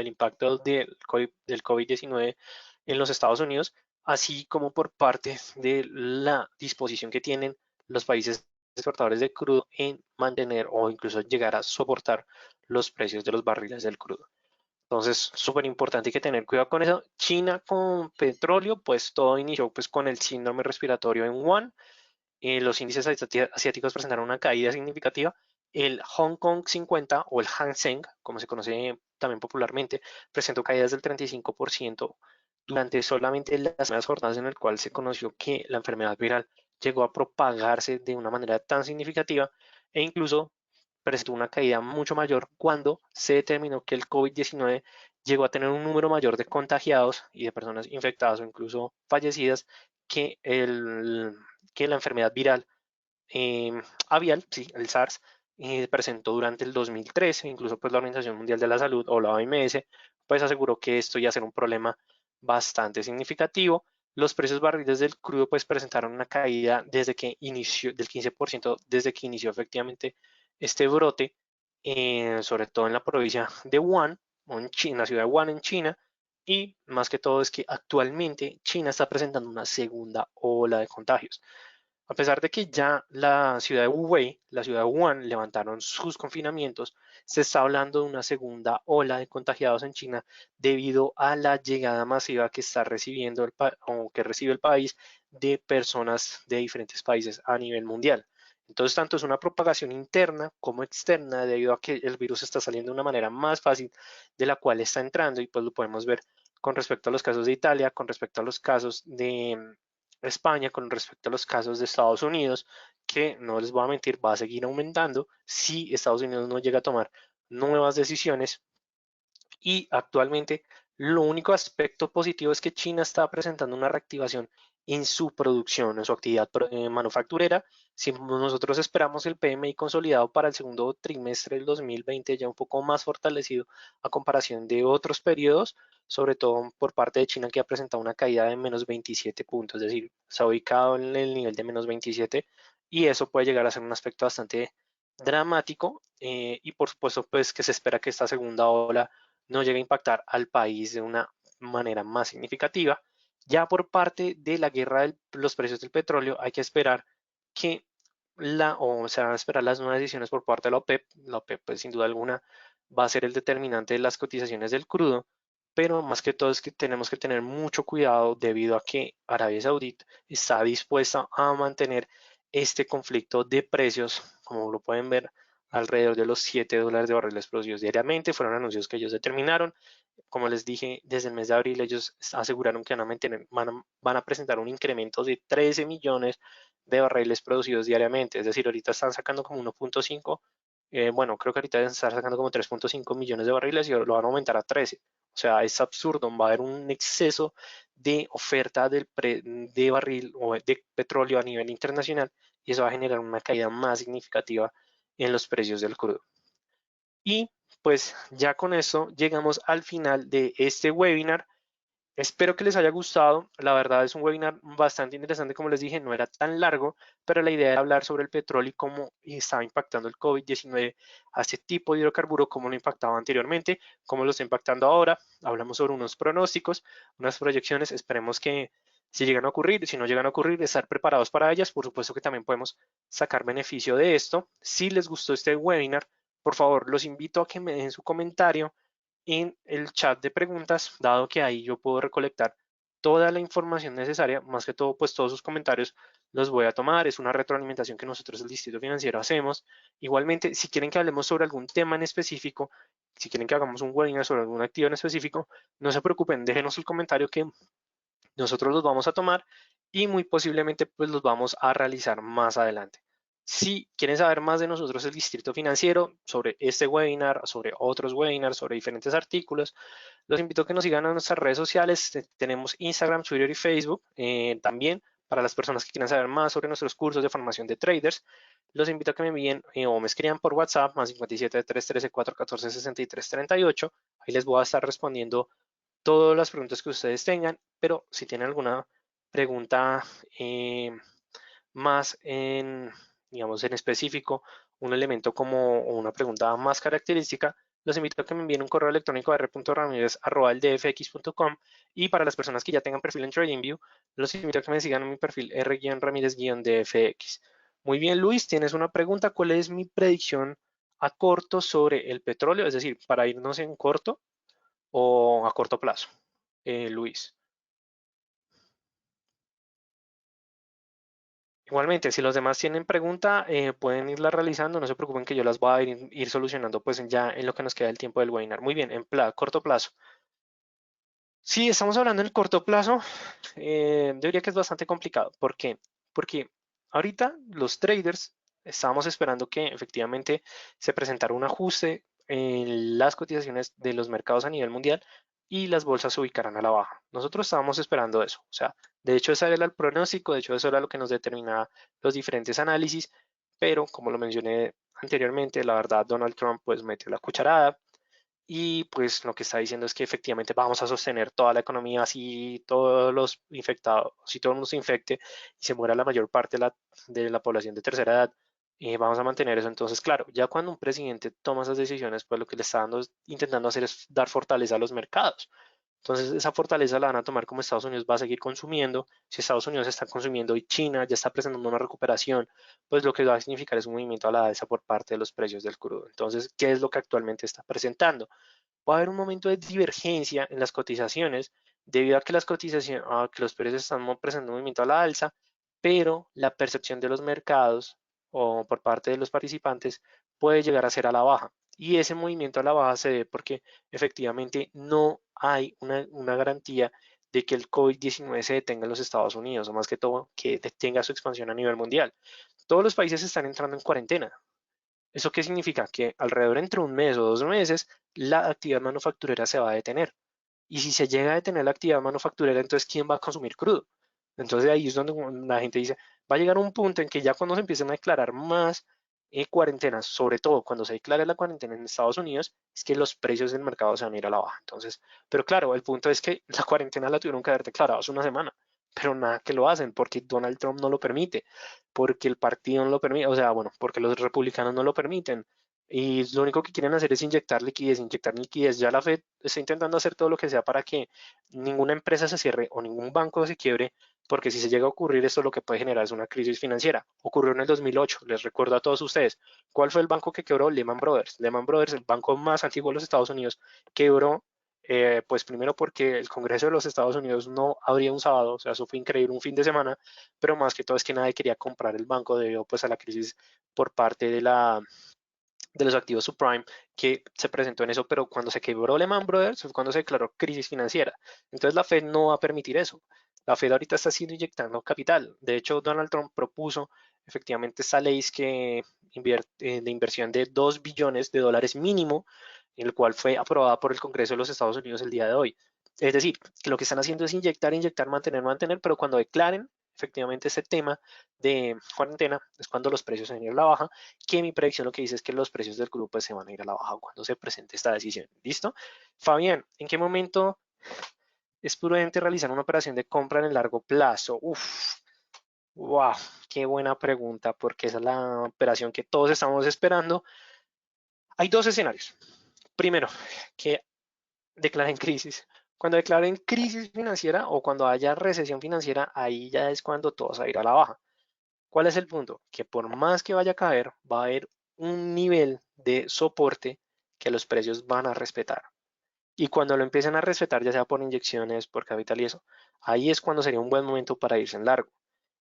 [SPEAKER 1] impacto del COVID-19 en los Estados Unidos, así como por parte de la disposición que tienen los países exportadores de crudo en mantener o incluso llegar a soportar los precios de los barriles del crudo. Entonces, súper importante, hay que tener cuidado con eso. China con petróleo, pues todo inició pues con el síndrome respiratorio en Wuhan. Los índices asiáticos presentaron una caída significativa. El Hong Kong 50 o el Hang Seng, como se conoce también popularmente, presentó caídas del 35% durante solamente las primeras jornadas en el cual se conoció que la enfermedad viral llegó a propagarse de una manera tan significativa e incluso presentó una caída mucho mayor cuando se determinó que el COVID-19 llegó a tener un número mayor de contagiados y de personas infectadas o incluso fallecidas que que la enfermedad viral avial, sí, el SARS, presentó durante el 2013, incluso pues la Organización Mundial de la Salud o la OMS, pues aseguró que esto iba a ser un problema bastante significativo. Los precios barriles del crudo pues presentaron una caída desde que inició del 15% desde que inició efectivamente este brote, sobre todo en la provincia de Wuhan, o en China, la ciudad de Wuhan en China, y más que todo es que actualmente China está presentando una segunda ola de contagios. A pesar de que ya la ciudad de Hubei, la ciudad de Wuhan, levantaron sus confinamientos, se está hablando de una segunda ola de contagiados en China debido a la llegada masiva que está recibiendo o que recibe el país de personas de diferentes países a nivel mundial. Entonces, tanto es una propagación interna como externa debido a que el virus está saliendo de una manera más fácil de la cual está entrando y pues lo podemos ver con respecto a los casos de Italia, con respecto a los casos de España con respecto a los casos de Estados Unidos, que no les voy a mentir, va a seguir aumentando si Estados Unidos no llega a tomar nuevas decisiones. Y actualmente lo único aspecto positivo es que China está presentando una reactivación en su producción, en su actividad manufacturera. Si nosotros esperamos el PMI consolidado para el segundo trimestre del 2020 ya un poco más fortalecido a comparación de otros periodos, sobre todo por parte de China que ha presentado una caída de menos 27 puntos, es decir, se ha ubicado en el nivel de menos 27 y eso puede llegar a ser un aspecto bastante dramático y por supuesto pues que se espera que esta segunda ola no llegue a impactar al país de una manera más significativa. Ya por parte de la guerra de los precios del petróleo, hay que esperar que o se van a esperar las nuevas decisiones por parte de la OPEP. La OPEP, pues sin duda alguna, va a ser el determinante de las cotizaciones del crudo, pero más que todo es que tenemos que tener mucho cuidado debido a que Arabia Saudita está dispuesta a mantener este conflicto de precios, como lo pueden ver alrededor de los $7 de barriles producidos diariamente. Fueron anuncios que ellos determinaron. Como les dije, desde el mes de abril ellos aseguraron que van a presentar un incremento de 13 millones de barriles producidos diariamente. Es decir, ahorita están sacando como 1.5, bueno, creo que ahorita deben estar sacando como 3.5 millones de barriles y lo van a aumentar a 13. O sea, es absurdo, va a haber un exceso de oferta de barril o de petróleo a nivel internacional y eso va a generar una caída más significativa en los precios del crudo. Y pues ya con eso llegamos al final de este webinar. Espero que les haya gustado. La verdad es un webinar bastante interesante, como les dije, no era tan largo, pero la idea era hablar sobre el petróleo y cómo estaba impactando el COVID-19 a este tipo de hidrocarburo, cómo lo impactaba anteriormente, cómo lo está impactando ahora. Hablamos sobre unos pronósticos, unas proyecciones. Esperemos que si llegan a ocurrir, si no llegan a ocurrir, estar preparados para ellas. Por supuesto que también podemos sacar beneficio de esto. Si les gustó este webinar, por favor, los invito a que me dejen su comentario en el chat de preguntas, dado que ahí yo puedo recolectar toda la información necesaria, más que todo, pues todos sus comentarios los voy a tomar. Es una retroalimentación que nosotros, el Distrito Financiero, hacemos. Igualmente, si quieren que hablemos sobre algún tema en específico, si quieren que hagamos un webinar sobre algún activo en específico, no se preocupen, déjenos el comentario que nosotros los vamos a tomar y muy posiblemente pues los vamos a realizar más adelante. Si quieren saber más de nosotros, el Distrito Financiero, sobre este webinar, sobre otros webinars, sobre diferentes artículos, los invito a que nos sigan en nuestras redes sociales. Tenemos Instagram, Twitter y Facebook. También para las personas que quieran saber más sobre nuestros cursos de formación de traders, los invito a que me envíen o me escriban por WhatsApp más 57 313 414 63 38. Ahí les voy a estar respondiendo todas las preguntas que ustedes tengan, pero si tienen alguna pregunta más digamos, en específico, un elemento como una pregunta más característica, los invito a que me envíen un correo electrónico a r.ramirez@eldfx.com y para las personas que ya tengan perfil en TradingView, los invito a que me sigan en mi perfil r-ramirez-dfx. Muy bien, Luis, tienes una pregunta. ¿Cuál es mi predicción a corto sobre el petróleo? Es decir, para irnos en corto o a corto plazo, Luis. Igualmente, si los demás tienen pregunta, pueden irla realizando, no se preocupen que yo las voy a ir solucionando pues ya en lo que nos queda el tiempo del webinar. Muy bien, en corto plazo. Si estamos hablando en el corto plazo, yo diría que es bastante complicado. ¿Por qué? Porque ahorita los traders estábamos esperando que efectivamente se presentara un ajuste en las cotizaciones de los mercados a nivel mundial y las bolsas se ubicaran a la baja. Nosotros estábamos esperando eso. O sea, de hecho ese era el pronóstico, de hecho eso era lo que nos determinaba los diferentes análisis, pero como lo mencioné anteriormente, la verdad Donald Trump pues metió la cucharada y pues lo que está diciendo es que efectivamente vamos a sostener toda la economía si todos los infectados, si todo el mundo se infecte y se muera la mayor parte de la población de tercera edad, vamos a mantener eso. Entonces, claro, ya cuando un presidente toma esas decisiones, pues lo que le está intentando hacer es dar fortaleza a los mercados. Entonces, esa fortaleza la van a tomar como Estados Unidos va a seguir consumiendo. Si Estados Unidos está consumiendo y China ya está presentando una recuperación, pues lo que va a significar es un movimiento a la alza por parte de los precios del crudo. Entonces, ¿qué es lo que actualmente está presentando? Va a haber un momento de divergencia en las cotizaciones debido a que a que los precios están presentando un movimiento a la alza, pero la percepción de los mercados o por parte de los participantes puede llegar a ser a la baja. Y ese movimiento a la baja se debe porque efectivamente no hay una garantía de que el COVID-19 se detenga en los Estados Unidos, o más que todo, que detenga su expansión a nivel mundial. Todos los países están entrando en cuarentena. ¿Eso qué significa? Que alrededor entre un mes o 2 meses la actividad manufacturera se va a detener. Y si se llega a detener la actividad manufacturera, entonces ¿quién va a consumir crudo? Entonces ahí es donde la gente dice, va a llegar un punto en que ya cuando se empiecen a declarar más cuarentenas, sobre todo cuando se declare la cuarentena en Estados Unidos, es que los precios del mercado se van a ir a la baja. Entonces, pero claro, el punto es que la cuarentena la tuvieron que haber declarado hace una semana, pero nada que lo hacen porque Donald Trump no lo permite, porque el partido no lo permite, o sea, bueno, porque los republicanos no lo permiten. Y lo único que quieren hacer es inyectar liquidez, inyectar liquidez. Ya la Fed está intentando hacer todo lo que sea para que ninguna empresa se cierre o ningún banco se quiebre, porque si se llega a ocurrir esto, lo que puede generar es una crisis financiera. Ocurrió en el 2008, les recuerdo a todos ustedes. ¿Cuál fue el banco que quebró? Lehman Brothers. Lehman Brothers, el banco más antiguo de los Estados Unidos, quebró, pues primero porque el Congreso de los Estados Unidos no abría un sábado, o sea, eso fue increíble, un fin de semana, pero más que todo es que nadie quería comprar el banco debido pues a la crisis por parte de los activos subprime que se presentó en eso, pero cuando se quebró Lehman Brothers fue cuando se declaró crisis financiera. Entonces la Fed no va a permitir eso. La Fed ahorita está haciendo inyectando capital. De hecho, Donald Trump propuso efectivamente esta ley que de inversión de 2 billones de dólares mínimo, el cual fue aprobada por el Congreso de los Estados Unidos el día de hoy. Es decir, que lo que están haciendo es inyectar, inyectar, mantener, mantener, pero cuando declaren efectivamente ese tema de cuarentena es cuando los precios se van a ir a la baja, que mi predicción lo que dice es que los precios del crudo pues se van a ir a la baja cuando se presente esta decisión. ¿Listo? Fabián, ¿en qué momento es prudente realizar una operación de compra en el largo plazo? Uf, wow, qué buena pregunta, porque esa es la operación que todos estamos esperando. Hay dos escenarios. Primero, que declaren crisis. Cuando declaren crisis financiera o cuando haya recesión financiera, ahí ya es cuando todo se va a ir a la baja. ¿Cuál es el punto? Que por más que vaya a caer, va a haber un nivel de soporte que los precios van a respetar. Y cuando lo empiecen a respetar, ya sea por inyecciones, por capital y eso, ahí es cuando sería un buen momento para irse en largo.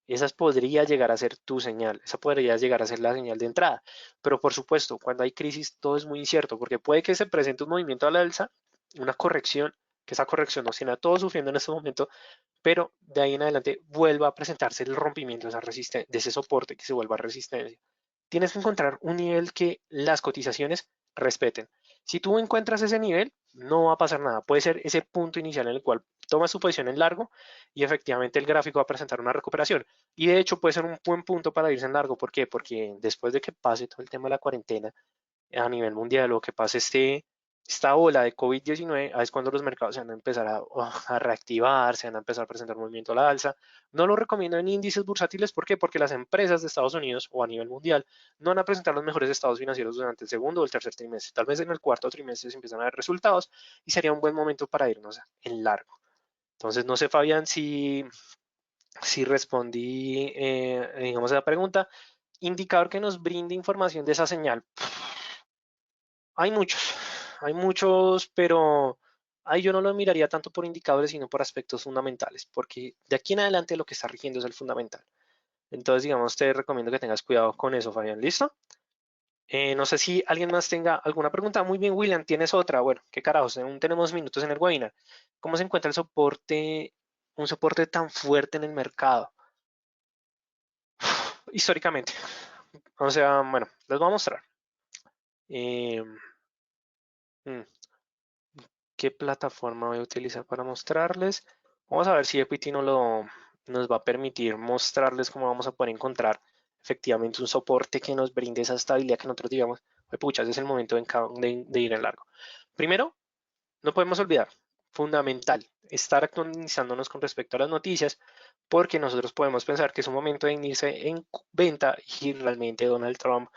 [SPEAKER 1] Esa podría llegar a ser tu señal, esa podría llegar a ser la señal de entrada. Pero por supuesto, cuando hay crisis todo es muy incierto, porque puede que se presente un movimiento a la alza, una corrección, que esa corrección nos tiene a todos sufriendo en este momento, pero de ahí en adelante vuelva a presentarse el rompimiento de, esa de ese soporte que se vuelva resistencia. Tienes que encontrar un nivel que las cotizaciones respeten. Si tú encuentras ese nivel, no va a pasar nada. Puede ser ese punto inicial en el cual tomas tu posición en largo y efectivamente el gráfico va a presentar una recuperación. Y de hecho puede ser un buen punto para irse en largo. ¿Por qué? Porque después de que pase todo el tema de la cuarentena a nivel mundial o que pase esta ola de COVID-19, es cuando los mercados se van a empezar a reactivar, se van a empezar a presentar movimiento a la alza. No lo recomiendo en índices bursátiles, ¿por qué? Porque las empresas de Estados Unidos o a nivel mundial no van a presentar los mejores estados financieros durante el segundo o el tercer trimestre. Tal vez en el cuarto trimestre se empiezan a ver resultados y sería un buen momento para irnos en largo. Entonces, no sé, Fabián, si respondí, digamos, a la pregunta. Indicador que nos brinde información de esa señal. Hay muchos, hay muchos, pero ahí yo no lo miraría tanto por indicadores, sino por aspectos fundamentales, porque de aquí en adelante lo que está rigiendo es el fundamental. Entonces, digamos, te recomiendo que tengas cuidado con eso, Fabián. ¿Listo? No sé si alguien más tenga alguna pregunta. Muy bien, William, tienes otra. Bueno, qué carajos, aún tenemos minutos en el webinar. ¿Cómo se encuentra el soporte, un soporte tan fuerte en el mercado? Históricamente. O sea, bueno, les voy a mostrar. Eh, mm, ¿Qué plataforma voy a utilizar para mostrarles? Vamos a ver si Equity nos va a permitir mostrarles cómo vamos a poder encontrar efectivamente un soporte que nos brinde esa estabilidad que nosotros digamos, pucha, ese es el momento de ir en largo. Primero, no podemos olvidar, fundamental, estar actualizándonos con respecto a las noticias, porque nosotros podemos pensar que es un momento de irse en venta y realmente Donald Trump,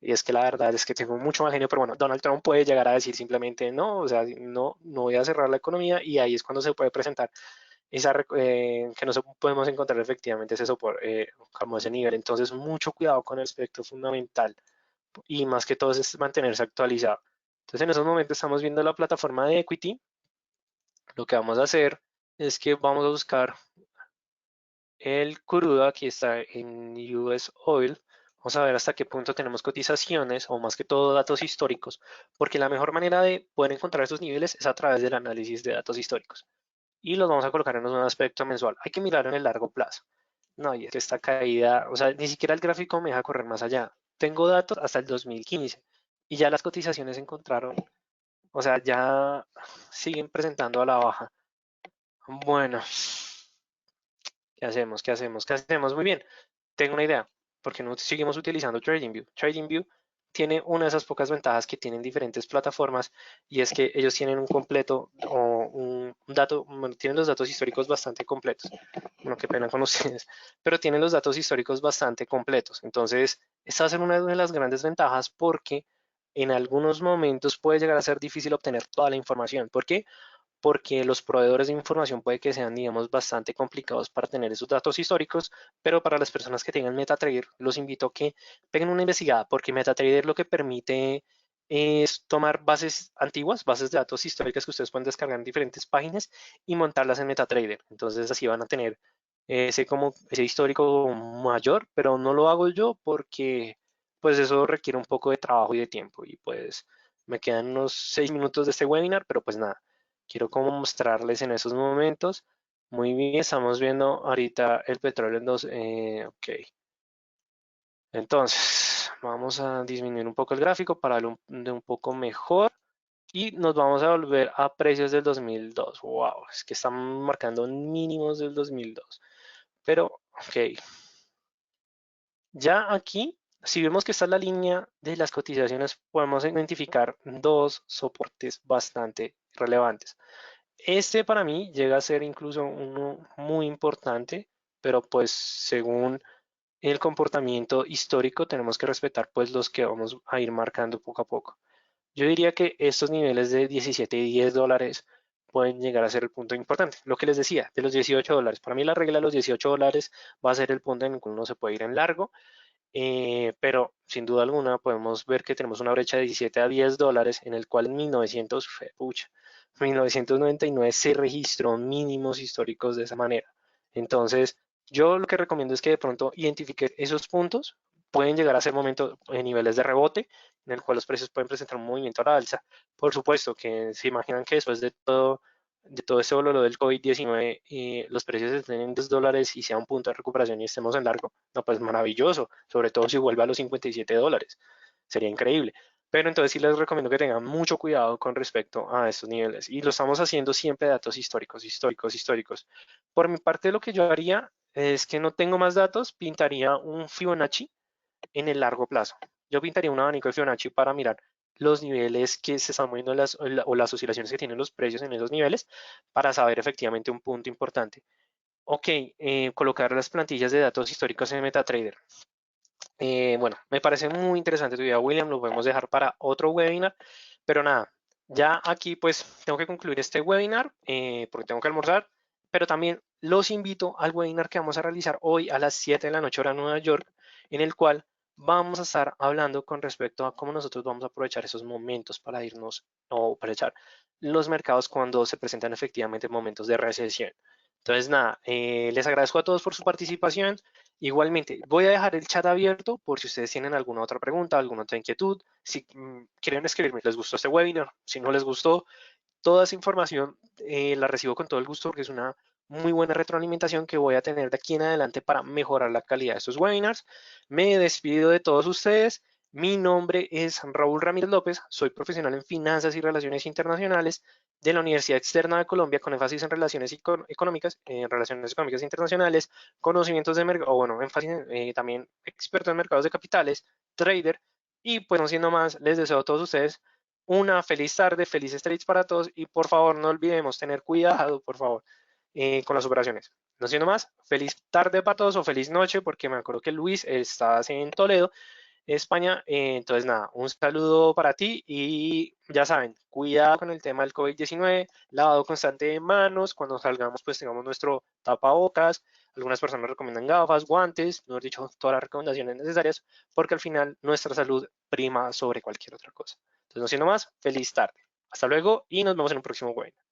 [SPEAKER 1] y es que la verdad es que tengo mucho mal genio, pero bueno, Donald Trump puede llegar a decir simplemente no, o sea, no, no voy a cerrar la economía y ahí es cuando se puede presentar que no podemos encontrar efectivamente ese soporte, como ese nivel. Entonces, mucho cuidado con el aspecto fundamental y más que todo es mantenerse actualizado. Entonces, en esos momentos estamos viendo la plataforma de Equity. Lo que vamos a hacer es que vamos a buscar el crudo, aquí está en US Oil. Vamos a ver hasta qué punto tenemos cotizaciones o más que todo datos históricos, porque la mejor manera de poder encontrar esos niveles es a través del análisis de datos históricos. Y los vamos a colocar en un aspecto mensual. Hay que mirar en el largo plazo. No, y es que esta caída, o sea, ni siquiera el gráfico me deja correr más allá. Tengo datos hasta el 2015 y ya las cotizaciones se encontraron, o sea, ya siguen presentando a la baja. Bueno, ¿qué hacemos? ¿Qué hacemos? ¿Qué hacemos? Muy bien, tengo una idea, porque no seguimos utilizando TradingView. TradingView tiene una de esas pocas ventajas que tienen diferentes plataformas y es que ellos tienen un completo o un dato, bueno, tienen los datos históricos bastante completos. Bueno, qué pena con ustedes, pero tienen los datos históricos bastante completos. Entonces, esta va a ser una de las grandes ventajas porque en algunos momentos puede llegar a ser difícil obtener toda la información. ¿Por qué? Porque los proveedores de información puede que sean, digamos, bastante complicados para tener esos datos históricos, pero para las personas que tengan MetaTrader, los invito a que peguen una investigada, porque MetaTrader lo que permite es tomar bases antiguas, bases de datos históricas que ustedes pueden descargar en diferentes páginas y montarlas en MetaTrader. Entonces así van a tener ese histórico mayor, pero no lo hago yo porque pues eso requiere un poco de trabajo y de tiempo. Y pues me quedan unos 6 minutos de este webinar, pero pues nada, quiero como mostrarles en esos momentos. Muy bien, estamos viendo ahorita el petróleo en ok. Entonces, vamos a disminuir un poco el gráfico para verlo de un poco mejor. Y nos vamos a volver a precios del 2002. Wow, es que están marcando mínimos del 2002. Pero, ok, ya aquí, si vemos que esta es la línea de las cotizaciones, podemos identificar dos soportes bastante relevantes. Este para mí llega a ser incluso uno muy importante, pero pues según el comportamiento histórico tenemos que respetar pues los que vamos a ir marcando poco a poco. Yo diría que estos niveles de 17 y 10 dólares pueden llegar a ser el punto importante. Lo que les decía, de los 18 dólares. Para mí la regla de los 18 dólares va a ser el punto en el que uno se puede ir en largo, pero sin duda alguna podemos ver que tenemos una brecha de 17 a 10 dólares en el cual en 1999 se registró mínimos históricos de esa manera. Entonces, yo lo que recomiendo es que de pronto identifique esos puntos. Pueden llegar a ser momentos en niveles de rebote en el cual los precios pueden presentar un movimiento a la alza. Por supuesto que se imaginan que después de todo ese bololo del COVID-19, los precios estén en 10 dólares y sea un punto de recuperación y estemos en largo. No, pues maravilloso, sobre todo si vuelve a los 57 dólares. Sería increíble. Pero entonces sí les recomiendo que tengan mucho cuidado con respecto a estos niveles. Y lo estamos haciendo siempre de datos históricos, históricos, históricos. Por mi parte, lo que yo haría es que no tengo más datos, pintaría un Fibonacci en el largo plazo. Yo pintaría un abanico de Fibonacci para mirar los niveles que se están moviendo o las oscilaciones que tienen los precios en esos niveles para saber efectivamente un punto importante. Ok, colocar las plantillas de datos históricos en MetaTrader. Bueno, me parece muy interesante tu idea, William, lo podemos dejar para otro webinar, pero nada, ya aquí pues tengo que concluir este webinar porque tengo que almorzar, pero también los invito al webinar que vamos a realizar hoy a las 7 de la noche hora Nueva York, en el cual vamos a estar hablando con respecto a cómo nosotros vamos a aprovechar esos momentos para irnos o aprovechar los mercados cuando se presentan efectivamente momentos de recesión. Entonces, nada, les agradezco a todos por su participación. Igualmente, voy a dejar el chat abierto por si ustedes tienen alguna otra pregunta, alguna otra inquietud. Si quieren escribirme, ¿les gustó este webinar? Si no les gustó, toda esa información la recibo con todo el gusto porque es una muy buena retroalimentación que voy a tener de aquí en adelante para mejorar la calidad de estos webinars. Me despido de todos ustedes. Mi nombre es Raúl Ramírez López, soy profesional en finanzas y relaciones internacionales de la Universidad Externa de Colombia con énfasis en relaciones económicas, relaciones económicas internacionales, conocimientos de mercado, bueno, énfasis también experto en mercados de capitales, trader, y pues no siendo más, les deseo a todos ustedes una feliz tarde, felices trades para todos y por favor no olvidemos tener cuidado, por favor, con las operaciones. No siendo más, feliz tarde para todos o feliz noche porque me acuerdo que Luis estás en Toledo, España. Entonces nada, un saludo para ti y ya saben, cuidado con el tema del COVID-19, lavado constante de manos, cuando salgamos pues tengamos nuestro tapabocas, algunas personas recomiendan gafas, guantes, mejor dicho, todas las recomendaciones necesarias porque al final nuestra salud prima sobre cualquier otra cosa. Entonces no siendo más, feliz tarde. Hasta luego y nos vemos en un próximo webinar.